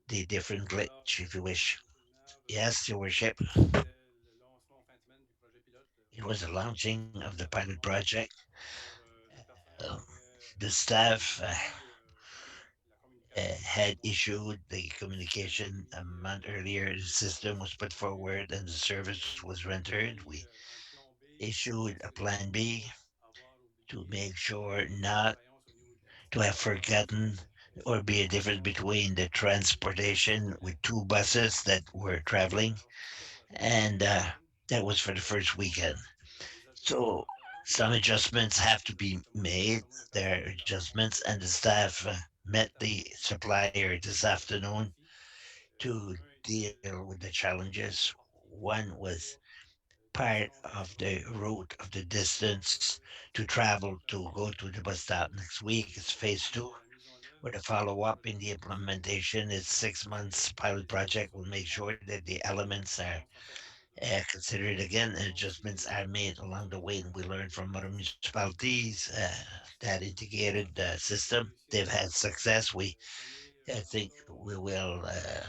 the different Alors, glitch, if you wish? Monsieur le maire, Yes, Your Worship. c'était le lancement en fin de semaine du projet pilote It was the launching of the par tout le pilot monde. project. Alors, le personnel Uh, avait the staff reçu la communication il y a un had mois issued the et le système a été communication a mis month en earlier. The marche system was put et forward and the service was on a rendered. mis We un plan B pour issued a s'assurer de plan ne B pas avoir to oublié make sure des not défaillances au niveau de la to have disponibilité forgotten or be a difference between the transportation with two buses that were traveling. Alors, c'était pour la première And semaine. that was for the first weekend. Des ajustements So à faire. some adjustments have to be made. C'est pas moi le There are personnel dans le fond adjustments, qui and the qui staff met est the arrivé supplier this avec deux afternoon défis. to Un était deal with the d'essayer challenges. de porter One le was poids des part distances à of couvrir the route of the pour distance to s'assurer que travel toute la to go to the bus stop maintenance next week. It's phase et two, la mise en œuvre where the du follow up in projet the pilote se faisait. implementation is 6 months C'est-à-dire que pilot les éléments project sont will pris make en sure compte. that the elements are L'expérience en fait un peu dans considered les again, and expériences adjustments des are made autres along the way. And we learn from other organisations qui municipalities ont that ça integrated fait system. réussir They've had success. le We premier I think encore we will on est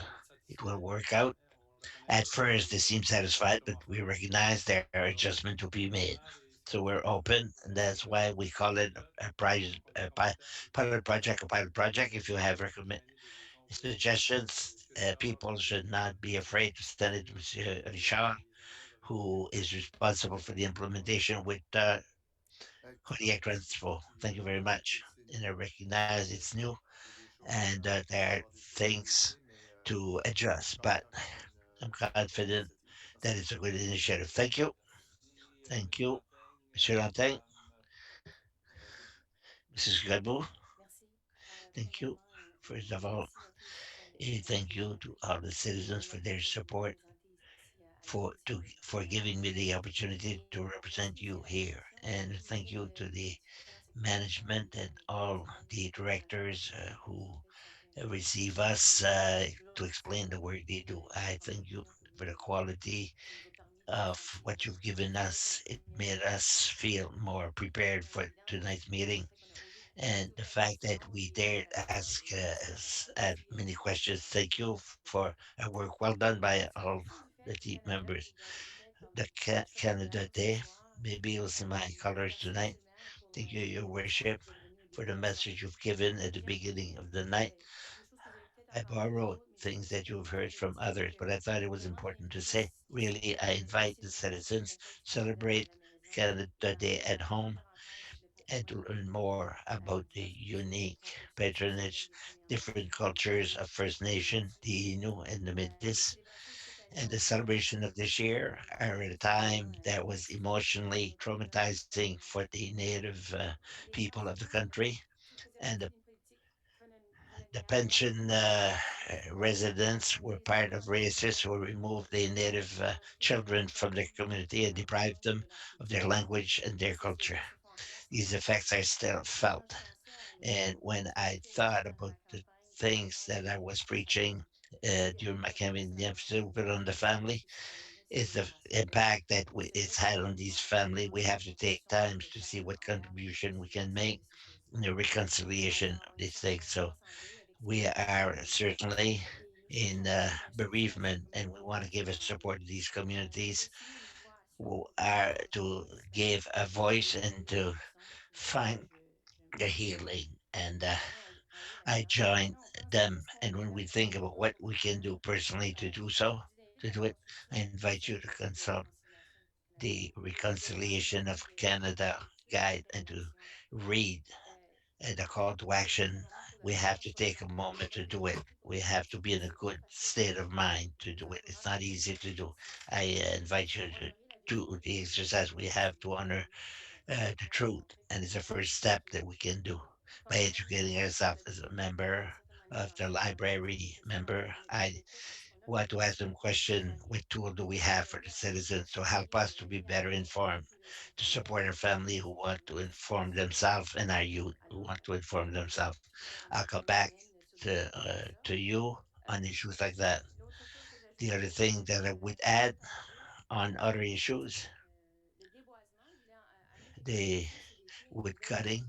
it will satisfait. work out. On reconnaît At qu'il y a first, they des seem satisfied, but ajustements à we faire. recognize there are Alors, adjustments to be Monsieur le made. maire, les So we're suggestions open, and sont that's prises en why compte we dans le call projet it pilote. a, Le premier commentaire de tout le pilot monde project. A pilot project. If you have c'est de gagner des exemples suggestions, Monsieur Richard people should not be afraid to send it to qui Monsieur gère Richard, la mise en œuvre avec who is responsible for the implementation with Excellent, Kodiak merci beaucoup. Transpo. Puis Thank you je very reconnais much. que c'est And I nouveau, recognize qu'il it's new, y a des choses and there à are avoir des petites things ajustés, mais to je suis adjust. But conscient que c'est I'm une bonne confident initiative. that Merci. it's a good initiative. Thank you. Merci, Thank Monsieur you, Lantaigne. Monsieur Lantin, Madame Godbout. Mrs. Gadbout. Merci. Thank you. Premièrement, un First of grand all, merci à tous les citoyens a qui ont thank pris you to all the citizens for their l'occasion de me support, représenter ici à la Commission des for affaires. giving me the opportunity to Et represent merci you aussi à here, l'administration and qui thank fait you to la the différence et qui nous accueille management and chaque all semaine the pour entendre directors les who effets qui sont pris en compte. receive us to Je explain the salue work they do. I l'ensemble thank des you opinions for the fournies quality qui nous ont permis de nous of sentir what you've given prêts us. pour It tenir made notre us fonction. feel more prepared C'est for évident tonight's aussi meeting. le fait qu'on a osé And poser the plein de fact that questions we et dared ask aussi many questions. faire Thank you des for a work well done by c'est en all fonction du the fait team que la date members. nous donne peut-être The comme quelque chose de Canada grave ce Day. soir. Maybe you'll see my colors Merci, tonight. Monsieur le maire, pour Thank you, Your le message Worship, que vous avez donné au for début the de la message soirée. you've given at the J'ai beginning of repris the night. des choses que vous avez peut-être I entendues des borrowed autres, mais j'ai things trouvé that ça you've important heard de from dire others, que but I thought it was vraiment important to bienvenue say. ici Really, I invite chez the nous, chez citizens Untitled Chapter à celebrate la maison, Canada parce Day que at home davantage de and to patrimoine learn more about the diverse unique qu'on peut utiliser aussi bien patronage, des Premières different Nations, des cultures of Inuits, First des Nation, Métis. the Innu and the Les Métis. célébrations cette And the celebration of this year are at a time that was emotionally traumatizing for the native people of the country. qui faisait And partie d'une politique the coloniale pension residents were part of racists who removed the native children from their community and deprived them of their language and their culture. These effects are still felt. And when I thought about the things that I was preaching during my campaign, the emphasis we put on the family is the impact that it's had on these family. We have to take times to see what contribution we can make in the reconciliation of these things. So we are certainly in bereavement, and we want to give a support to these communities who are to give a voice and to find the healing. And I join them. And when we think about what we can do personally to do so, to do it, I invite you to consult the Reconciliation of Canada guide and to read the call to action. We have to take a moment to do it. We have to be in a good state of mind to do it. It's not easy to do. I invite you to do the exercise. We have to honor the truth, and it's a first step that we can do by educating ourselves as a member of the library member. I want to ask them question: what tool do we have for the citizens to help us to be better informed, to support our family who want to inform themselves and our youth who want to inform themselves? I'll come back to you on issues like that. The other thing that I would add on other issues, the wood cutting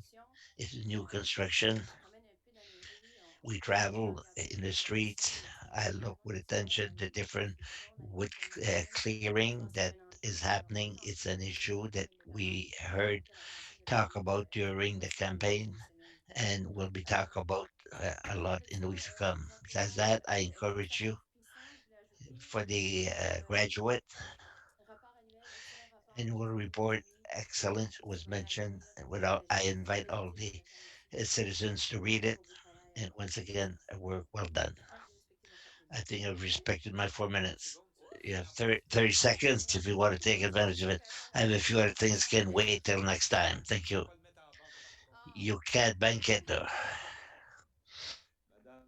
is new construction. We travel in the streets. I look with attention the different wood clearing that is happening. It's an issue that we heard talk about during the campaign and will be talked about a lot in the weeks to come. Besides that, I encourage you for the graduate annual report. Excellence was mentioned. And without, I invite all the citizens to read it. And once again, a work well done. I think I've respected my 4 minutes. You have 30 seconds if you want to take advantage of it. I have a few other things can wait till next time. Thank you. Pas le mettre en vente par contre. You can't bank it though. Madame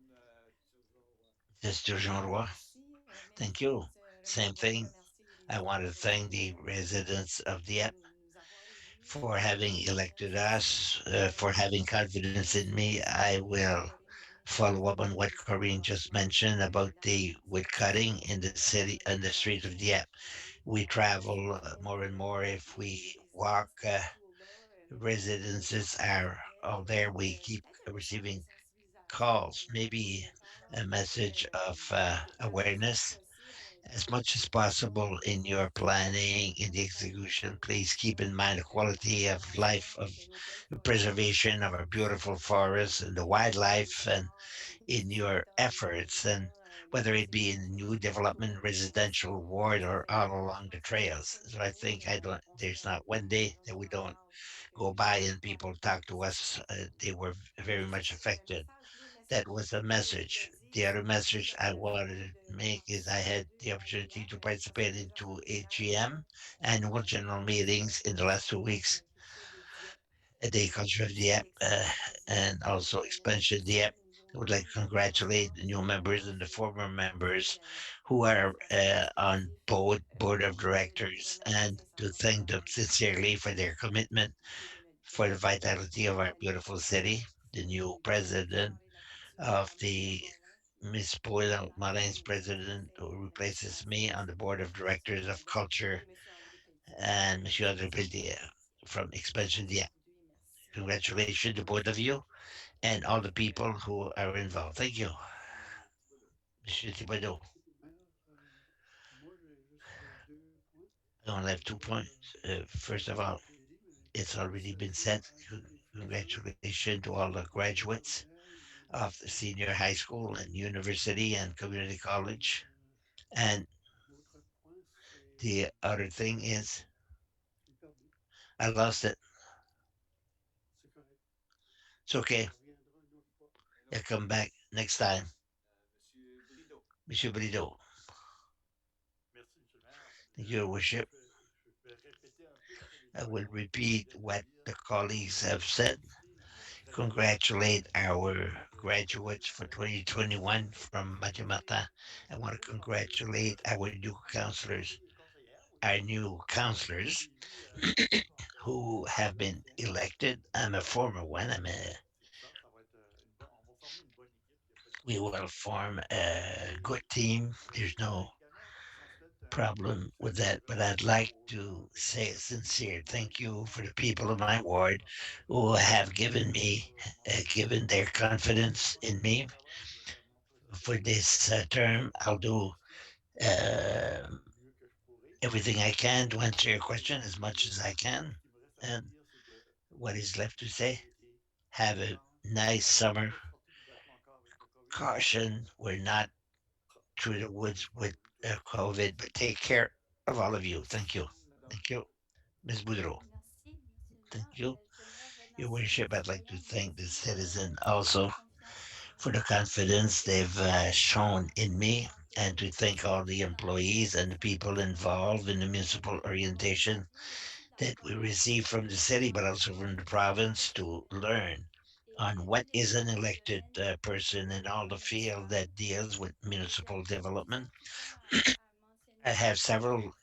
toujours. Mr. Jean Roy, thank you. Same thing. I want to thank the residents of Dieppe for having elected us, for having confidence in me. I will follow up on what Corinne just mentioned about the wood cutting in the city and the streets of Dieppe. We travel more and more if we walk. Residences are all there. We keep receiving calls, maybe a message of awareness as much as possible in your planning, in the execution. Please keep in mind the quality of life, of preservation of our beautiful forests and the wildlife, and in your efforts, and whether it be in new development, residential ward, or all along the trails. So I think I don't. There's not one day that we don't go by and people talk to us. They were very much affected. That was the message. The other message I wanted to make is I had the opportunity to participate in two AGM, annual general meetings, in the last 2 weeks at the culture of the app and also expansion of the app. I would like to congratulate the new members and the former members who are on board of directors and to thank them sincerely for their commitment for the vitality of our beautiful city. The new president of the Miss Paula Marin's president who replaces me on the board of directors of culture and Monsieur Andre Beldier from Expansion Dia. Congratulations to both of you and all the people who are involved. Thank you, Monsieur Thibodeau. Maire, moi, j'ai juste deux points. I only have 2 points. First of Ça a all, été dit, mais it's already ça been dit said. à tous les étudiants Congratulations to all the graduates secondaires of the senior high school and university and community college. And l'autre point, c'est the other thing is, je l'ai perdu. I lost it. C'est correct. It's okay. Ça reviendra une autre fois. Un I'll autre. come back next time. Monsieur Brideau. Monsieur Brideau. Your Worship. Je vais répéter un peu ce que les I will collègues repeat viennent de what dire. the colleagues have said. Féliciter nos graduates Congratulate our de graduates for cette année aussi. 2021 from Féliciter Matamata. nos I want to nouveaux conseillers congratulate our new counselors, our new qui ont été counselors élus au conseil who have been ancien. elected. I'm a former one. C'est ça, ça va être on va former une bonne équipe, il n'y a pas de We question. will form a good team. There's Je no voudrais également transmettre problem with that, but I'd remerciements like aux to gens de mon say a ward sincere thank qui you for m'ont the people of my confié ward leur affaire who have de given me, mentorat. given their Je ne vais confidence pas in faire mon me travail, je vais faire mon for possible this term. pour I'll do assister uh, du mieux que je pourrai. everything I can to answer your question Et as much as I tout can. ce qu'il me reste à vous And dire, c'est de what is left to say? prudence et Have a prudence. nice summer. Pas de sortie d'ouvertement encore avec le COVID. Caution, we're not through the Prenez woods soin de with vous tous. COVID, but take care of all of you. Thank you. Merci, Madame Thank you. Boudreau. Ms. Boudreau. Merci, Monsieur Thank Jean. you. J'aimerais Your remercier les Worship, I'd like to citoyens thank the d'Haïti citizen pour la also confiance for the accordée confidence et they've shown pour in me, and to santé thank all the employees and the administration people municipale involved in the municipal orientation orientation et aussi de la that we province receive from the city, but also from the province to learn on et what tous les is an membres du elected domaine person in all the field municipal. that deals with Et municipal je development. tiens à I mentionner have several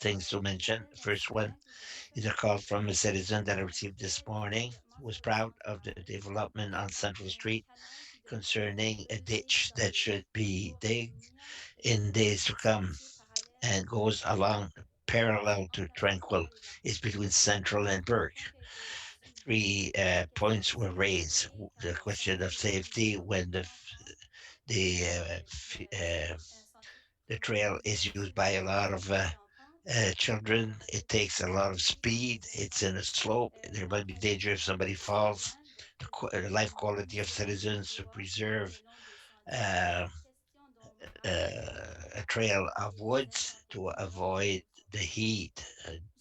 que things to c'est un mention. appel The d'un first one citoyen que j'ai reçu is a aujourd'hui call from a citizen that I received this sur le morning who développement was sur la proud of the centrale. development on Central Un Street canal qui devrait concerning a creuser ditch dans that should be pour digged venir in days to come situé parallèle and goes along parallel to entre la Tranquil. centrale et la It's Burke. between Central and Un Burke. point qui a été soulevé, Three la question de points were raised: sécurité quand the le question of sentier est utilisé safety par when beaucoup d'enfants, the un sentier the qui va trail très is vite used by a et lot of beaucoup d'enfants. children. Ça It peut être takes a lot of dangereux si speed. It's in a jamais slope. There might be on fait danger if attention somebody aux falls. citoyens The de life ne quality of pousser pas trop citizens to droit le preserve long des sentiers. Et uh, la question dont me parle a la trail personne of qui réside woods dans cette to zone, avoid the heat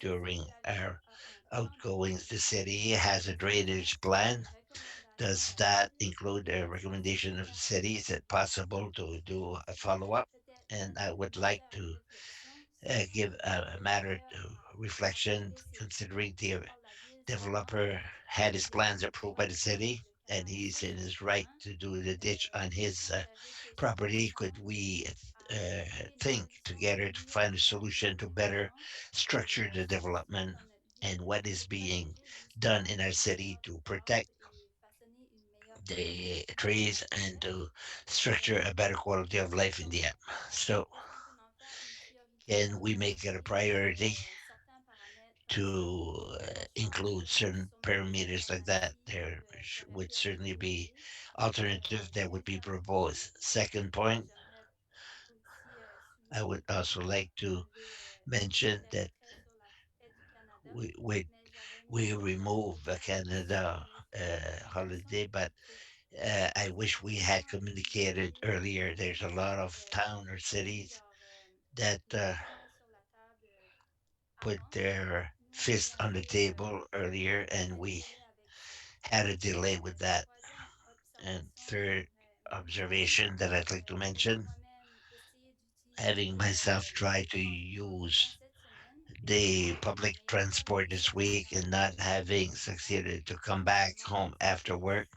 je sais during que la ville our a un plan de outgoings. The protection city has a des enfants. drainage Quelles sont plan. les recommandations de Does la that ville include a pour recommendation of the sensibiliser city? Is it possible to do a follow up? peut-être And I would lancer like à to réflexion si give a le matter bailleur to a reflection, approuvé ses considering plans the par la ville seulement developer had his plans de approved by the pouvoir city, le and canal he's in his right Saint-Sylvain. to do the ditch on his Réfléchir property. Could ensemble we à trouver une think solution pour together to mieux find a accompagner solution to les better enfants et structure the s'assurer development dans notre and ville what is de being protéger done justement in our les city meilleurs to arbres protect et façonner une meilleure the qualité trees de and l'air? to structure a better quality of life in the app? So, Est-ce qu'on peut en faire une priorité can dans we notre make it a ville priority certains paramètres comme ça? to Quels sont include quelles certain sont les parameters like that? alternatives There qu'on would aurait pu certainly be envisager? alternatives that would be Deuxièmement, proposed. Second point, j'aimerais aussi I would also like to soulever mention j'étais that très sur la paix du Canada, we we, mais j'aurais aimé we ça remove the si Canada l'information holiday, but était I wish we had vraiment communicated diffusée earlier. There's a lot of town or et cities genre that mis sur la table put avant. their Nous, on fist on the avait table earlier, and un we délai avec ça. had a delay with that. Troisième And observation que third j'aimerais mentionner, observation that I'd like to mention, moi-même d'essayer having d'utiliser myself try les to transports dans use cette semaine the dans les public meilleures transport this conditions week and not having succeeded to come back home vendredi after work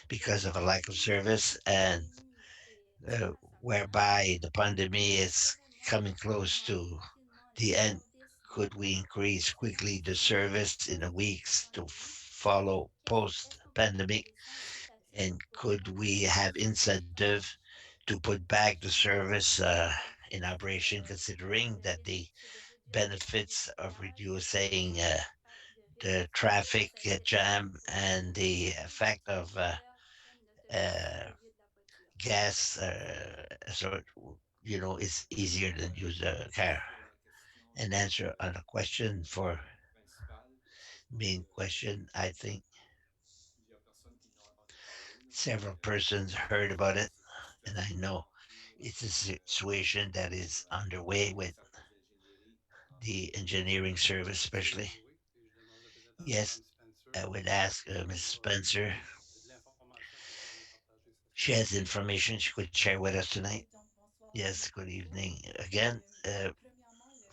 because of a lack of service, la and pandémie tire à sa fin, whereby the pandemic is assurément coming on close augmente to rapidement les the end. services Could we increase quickly the d'assistance service in the weeks to post-pandémie. follow post Est-ce qu'on peut faire pandemic? des fonds incitatifs And pour could we relancer have ce incentive service? to put back the service in operation, Euh, considering that the c'est de réduire les benefits of embouteillages reducing de the réduire traffic cette jam distance and the et que effect les of conducteurs prennent l'autobus uh, au lieu de la voiture. gas, so it's easier than use a car. Sur la question An answer on a question for principale, je pense main que question, I think plusieurs personnes qui en ont entendu parler. Là, several puis, persons heard about it, la and I situation est know tendue it's a avec situation that is underway certaines with ingénieries, entre the autres engineering service, especially. Oui, et je demanderai peut-être à Yes, Mme Spencer I would ask Ms. Spencer. de l'information qu'elle pourrait nous partager ce She soir. has information she could share with us tonight. Oui, donc bonsoir Yes, à good tous. evening again.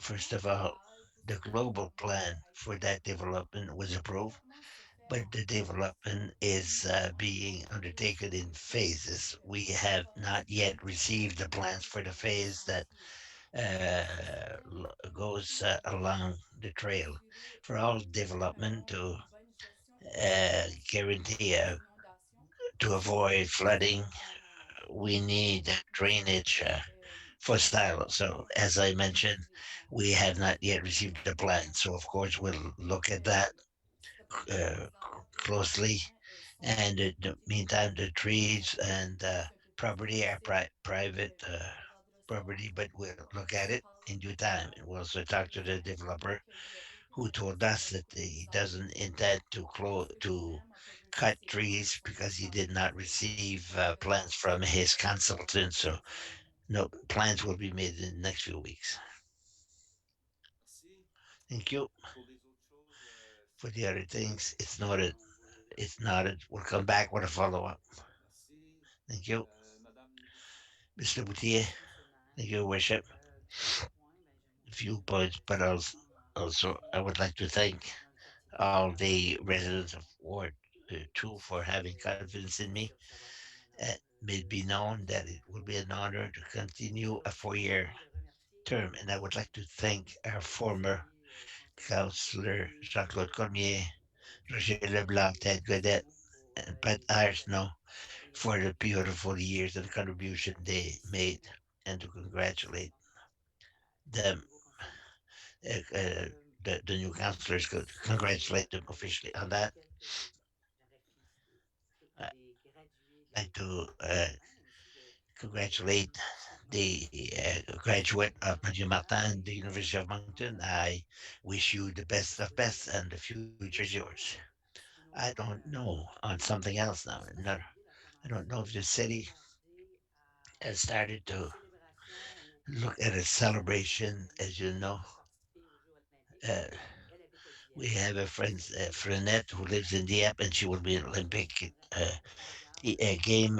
First comment of all, global the possible global plan a for été that development was approved, comment se fait but en the fait development une is being implantation undertaken in phases. We de have not yet forestier received the plans for the sur les phase that sentiers. Ce serait goes plus along the trail. d'assurer For all premièrement development to une bonne gestion aussi guarantee des inondations to sur les avoid forestiers flooding, we qui need drainage for qui sont silo. So, en as I mentioned, we qui have sont not yet situés received the plan. So, of course, we'll look at that ce serait pas uh, défavorisable pour les closely. gens sont And in the meantime, the ça trees peut and c'est un peu plus property are difficile private on va recevoir property, but we'll look at it in due municipalité time. And we'll also talk to the developer que il y a who aucune told us possibilité that pour les he sentiers doesn't intend to le to problème encore cut aussi c'est quand trees ce sont because des he did not sentiers receive plans qui from sont his consultant. So c'est no plans will be made in the next few weeks. Merci. Thank you. Pour les autres choses, For the other on things, it's va noted. vous It's répondre. noted. We'll come back with a follow up. Merci. Thank you, Madame Leboutier. Mr. Boutier. Merci, Monsieur le Thank maire. you, Worship. Quelques points, ben, A j'aimerais few points, but sincèrement also I remercier would like to thank dans le quartier all général the residents of Ward 2 for having confidence in ses me. observations, Madame May it be known that it will be an honor to continue a j'aimerais aussi 4 year sincèrement de remercier term, and I would like to thank our former conseiller François Councillor Cormier, Jean Claude Cormier, Ted Roger Godette Leblanc, et Ted Pat Godet, Arsenault pour and Pat les belles Arsenault années et les for beaux the projets beautiful years and qui contribution ont they made, participé and to au congratulate fonctionnement des them. nouveaux conseillers. Uh, uh, the new councillors could congratulate them officially on that. J'aimerais féliciter tous I'd les gradués de like l'école to Mathieu-Martin, mais aussi de congratulate l'Université de the Moncton. graduate Monsieur of le Mathieu maire, Martin, et the University of Moncton. sincèrement, I wish you the best of monsieur best, and the future is le yours. maire, si nous I don't regardons know on something else now. je ne sais pas si Another. la ville a I don't know commencé if the à city songer à has started une to célébration look at pour a l'International celebration. As you know, de participer aux Jeux olympiques. uh, Elle habite à we Dieppe have a friend, et Frenette, who lives in Dieppe, and she will be an Olympic j'aimerais qu'on regarde game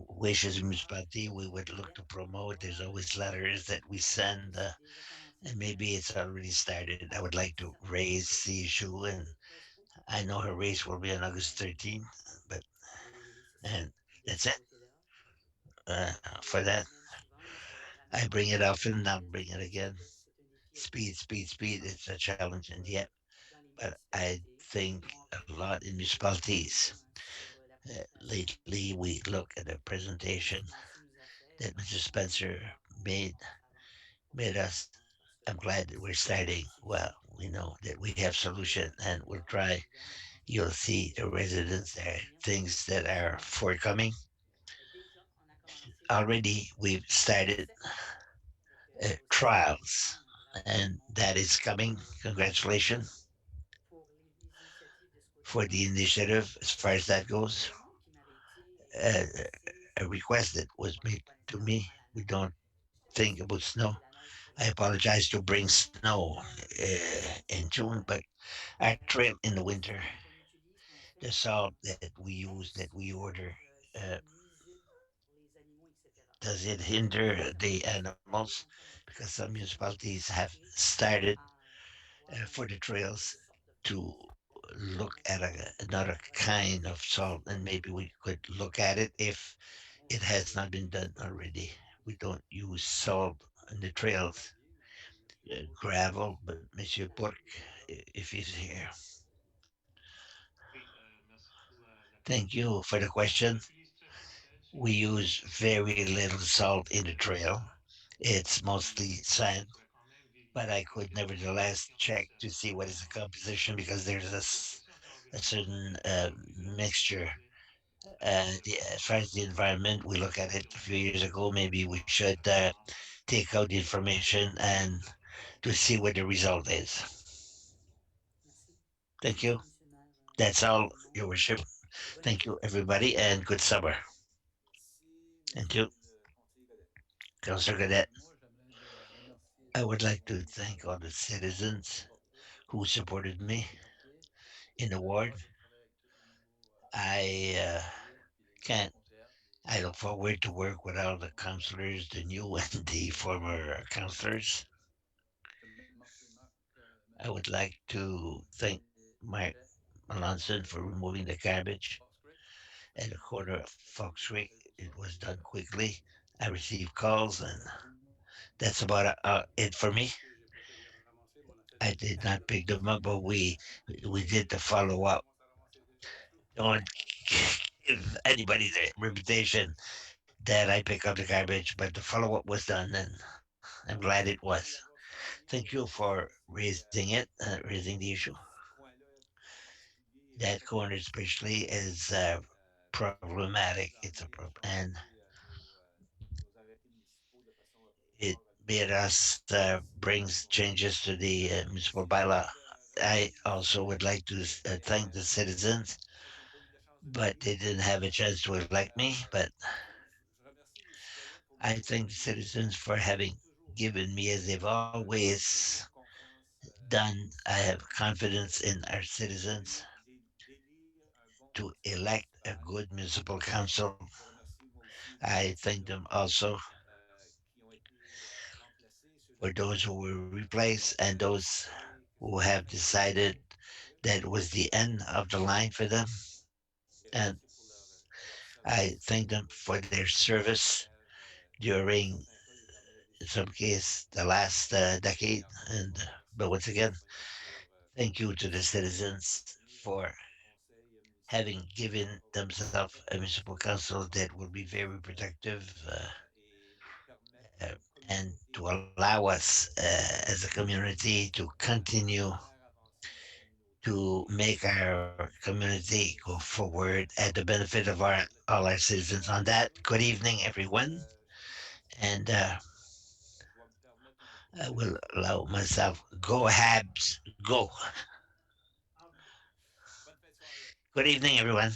wishes l'environnement municipality. We de would look to Dieppe promote. There's va always letters that we send, déjà commencer and maybe it's already started. I would like to raise the issue, and très haut I know her race will be on euh, August 13th, but et c'est ça, and de that's it. priorité là. For Les that, semaines suivantes, je vais le I ramener bring it à la often, and I'll vitesse bring it parce que again. c'est un défi Speed, énorme speed, speed. It's a challenge, and yet, dans les but I municipalités. think On a regarde lot in présentement municipalities. sur la présentation Lately, we look at a que presentation Monsieur Massy nous a fait that Mr. on est Spencer vraiment made transparent, made confiant us. parce que I'm glad that we're c'est une starting bonne well. solution. We know that we have solution, and we'll Là, try. évidemment, je pense que You'll see the residents there, things that are forthcoming. déjà, on a commencé Already, we've les started essais avec vos services trials, d'hygiène, grâce à and tout le monde, that is coming. Congratulations pour les initiatives de ce for côté-là. the initiative as far as that Une goes. demande qui m'avait été Uh, adressée, a c'est request that was on ne made pense pas to me. nécessairement à la We neige. don't Je ne sais pas think si about c'est snow. la neige I présentement, apologize to bring mais snow in June, but our trail in the le winter, sable qu'on utilise, qu'on fait the en salt camion, that we use, that est-ce we que order, c'est nuisible pour les animaux, etc. does it Je sais hinder que the la ville animals? fonctionne un petit peu Because comme some ça. municipalities On have cherche started à voir for the quelle trails sorte de to sable look on at peut another rechercher kind of si salt, and maybe we could on look at it if on it veut has not been done already. We don't use salt on the Monsieur trails, Barbier ou Monsieur Bourque. gravel, but Monsieur Burke, if he's here. Thank you for the question. We use very little salt in the trail. It's mostly sand, but I could nevertheless check to see what is the composition because there's a certain mixture. As far as the environment, we look at it a few years ago. Maybe we should take out the information and to see what the result is. Merci. Thank you. Merci, Monsieur le maire. That's Merci all, tout le monde. Your Worship. Bonne Thank année. you, everybody, and good summer. Merci, Thank you, Monsieur le conseiller Godet. Councillor Cadet. Moi, j'aimerais remercier I tous would les like to thank all the municipalités citizens supporters who supported dans me le quartier. in the ward. Hâte de travailler avec tous les nouveaux I conseillers puis les can't. conseillères, I look forward to work with all the les councillors, the new and the conseillers. former councillors. I would like to thank Mike Melanson for removing the garbage at the corner of Fox Creek. It was done quickly. I received calls, and that's about it for me. I did not pick them up, but we did the follow up. Don't give anybody the reputation that I pick up the garbage, but the follow up was done, and I'm glad it was. Thank you for raising it, raising the issue. That corner especially is problematic. And it made us brings changes to the municipal bylaw. I also would like to thank the citizens, but they didn't have a chance to elect me. But I thank the citizens for having given me, as they've always done. I have confidence in our citizens to elect a good municipal council. I thank them also for those who were replaced and those who have decided that was the end of the line for them. And I thank them for their service during, in some case, the last decade. And but once again, thank you to the citizens for having given themselves a municipal council that will be very protective uh, and to allow us as a community to continue to make our community go forward at the benefit of all our citizens. On that, good evening, everyone, and I will allow myself go Habs go. Good evening, everyone.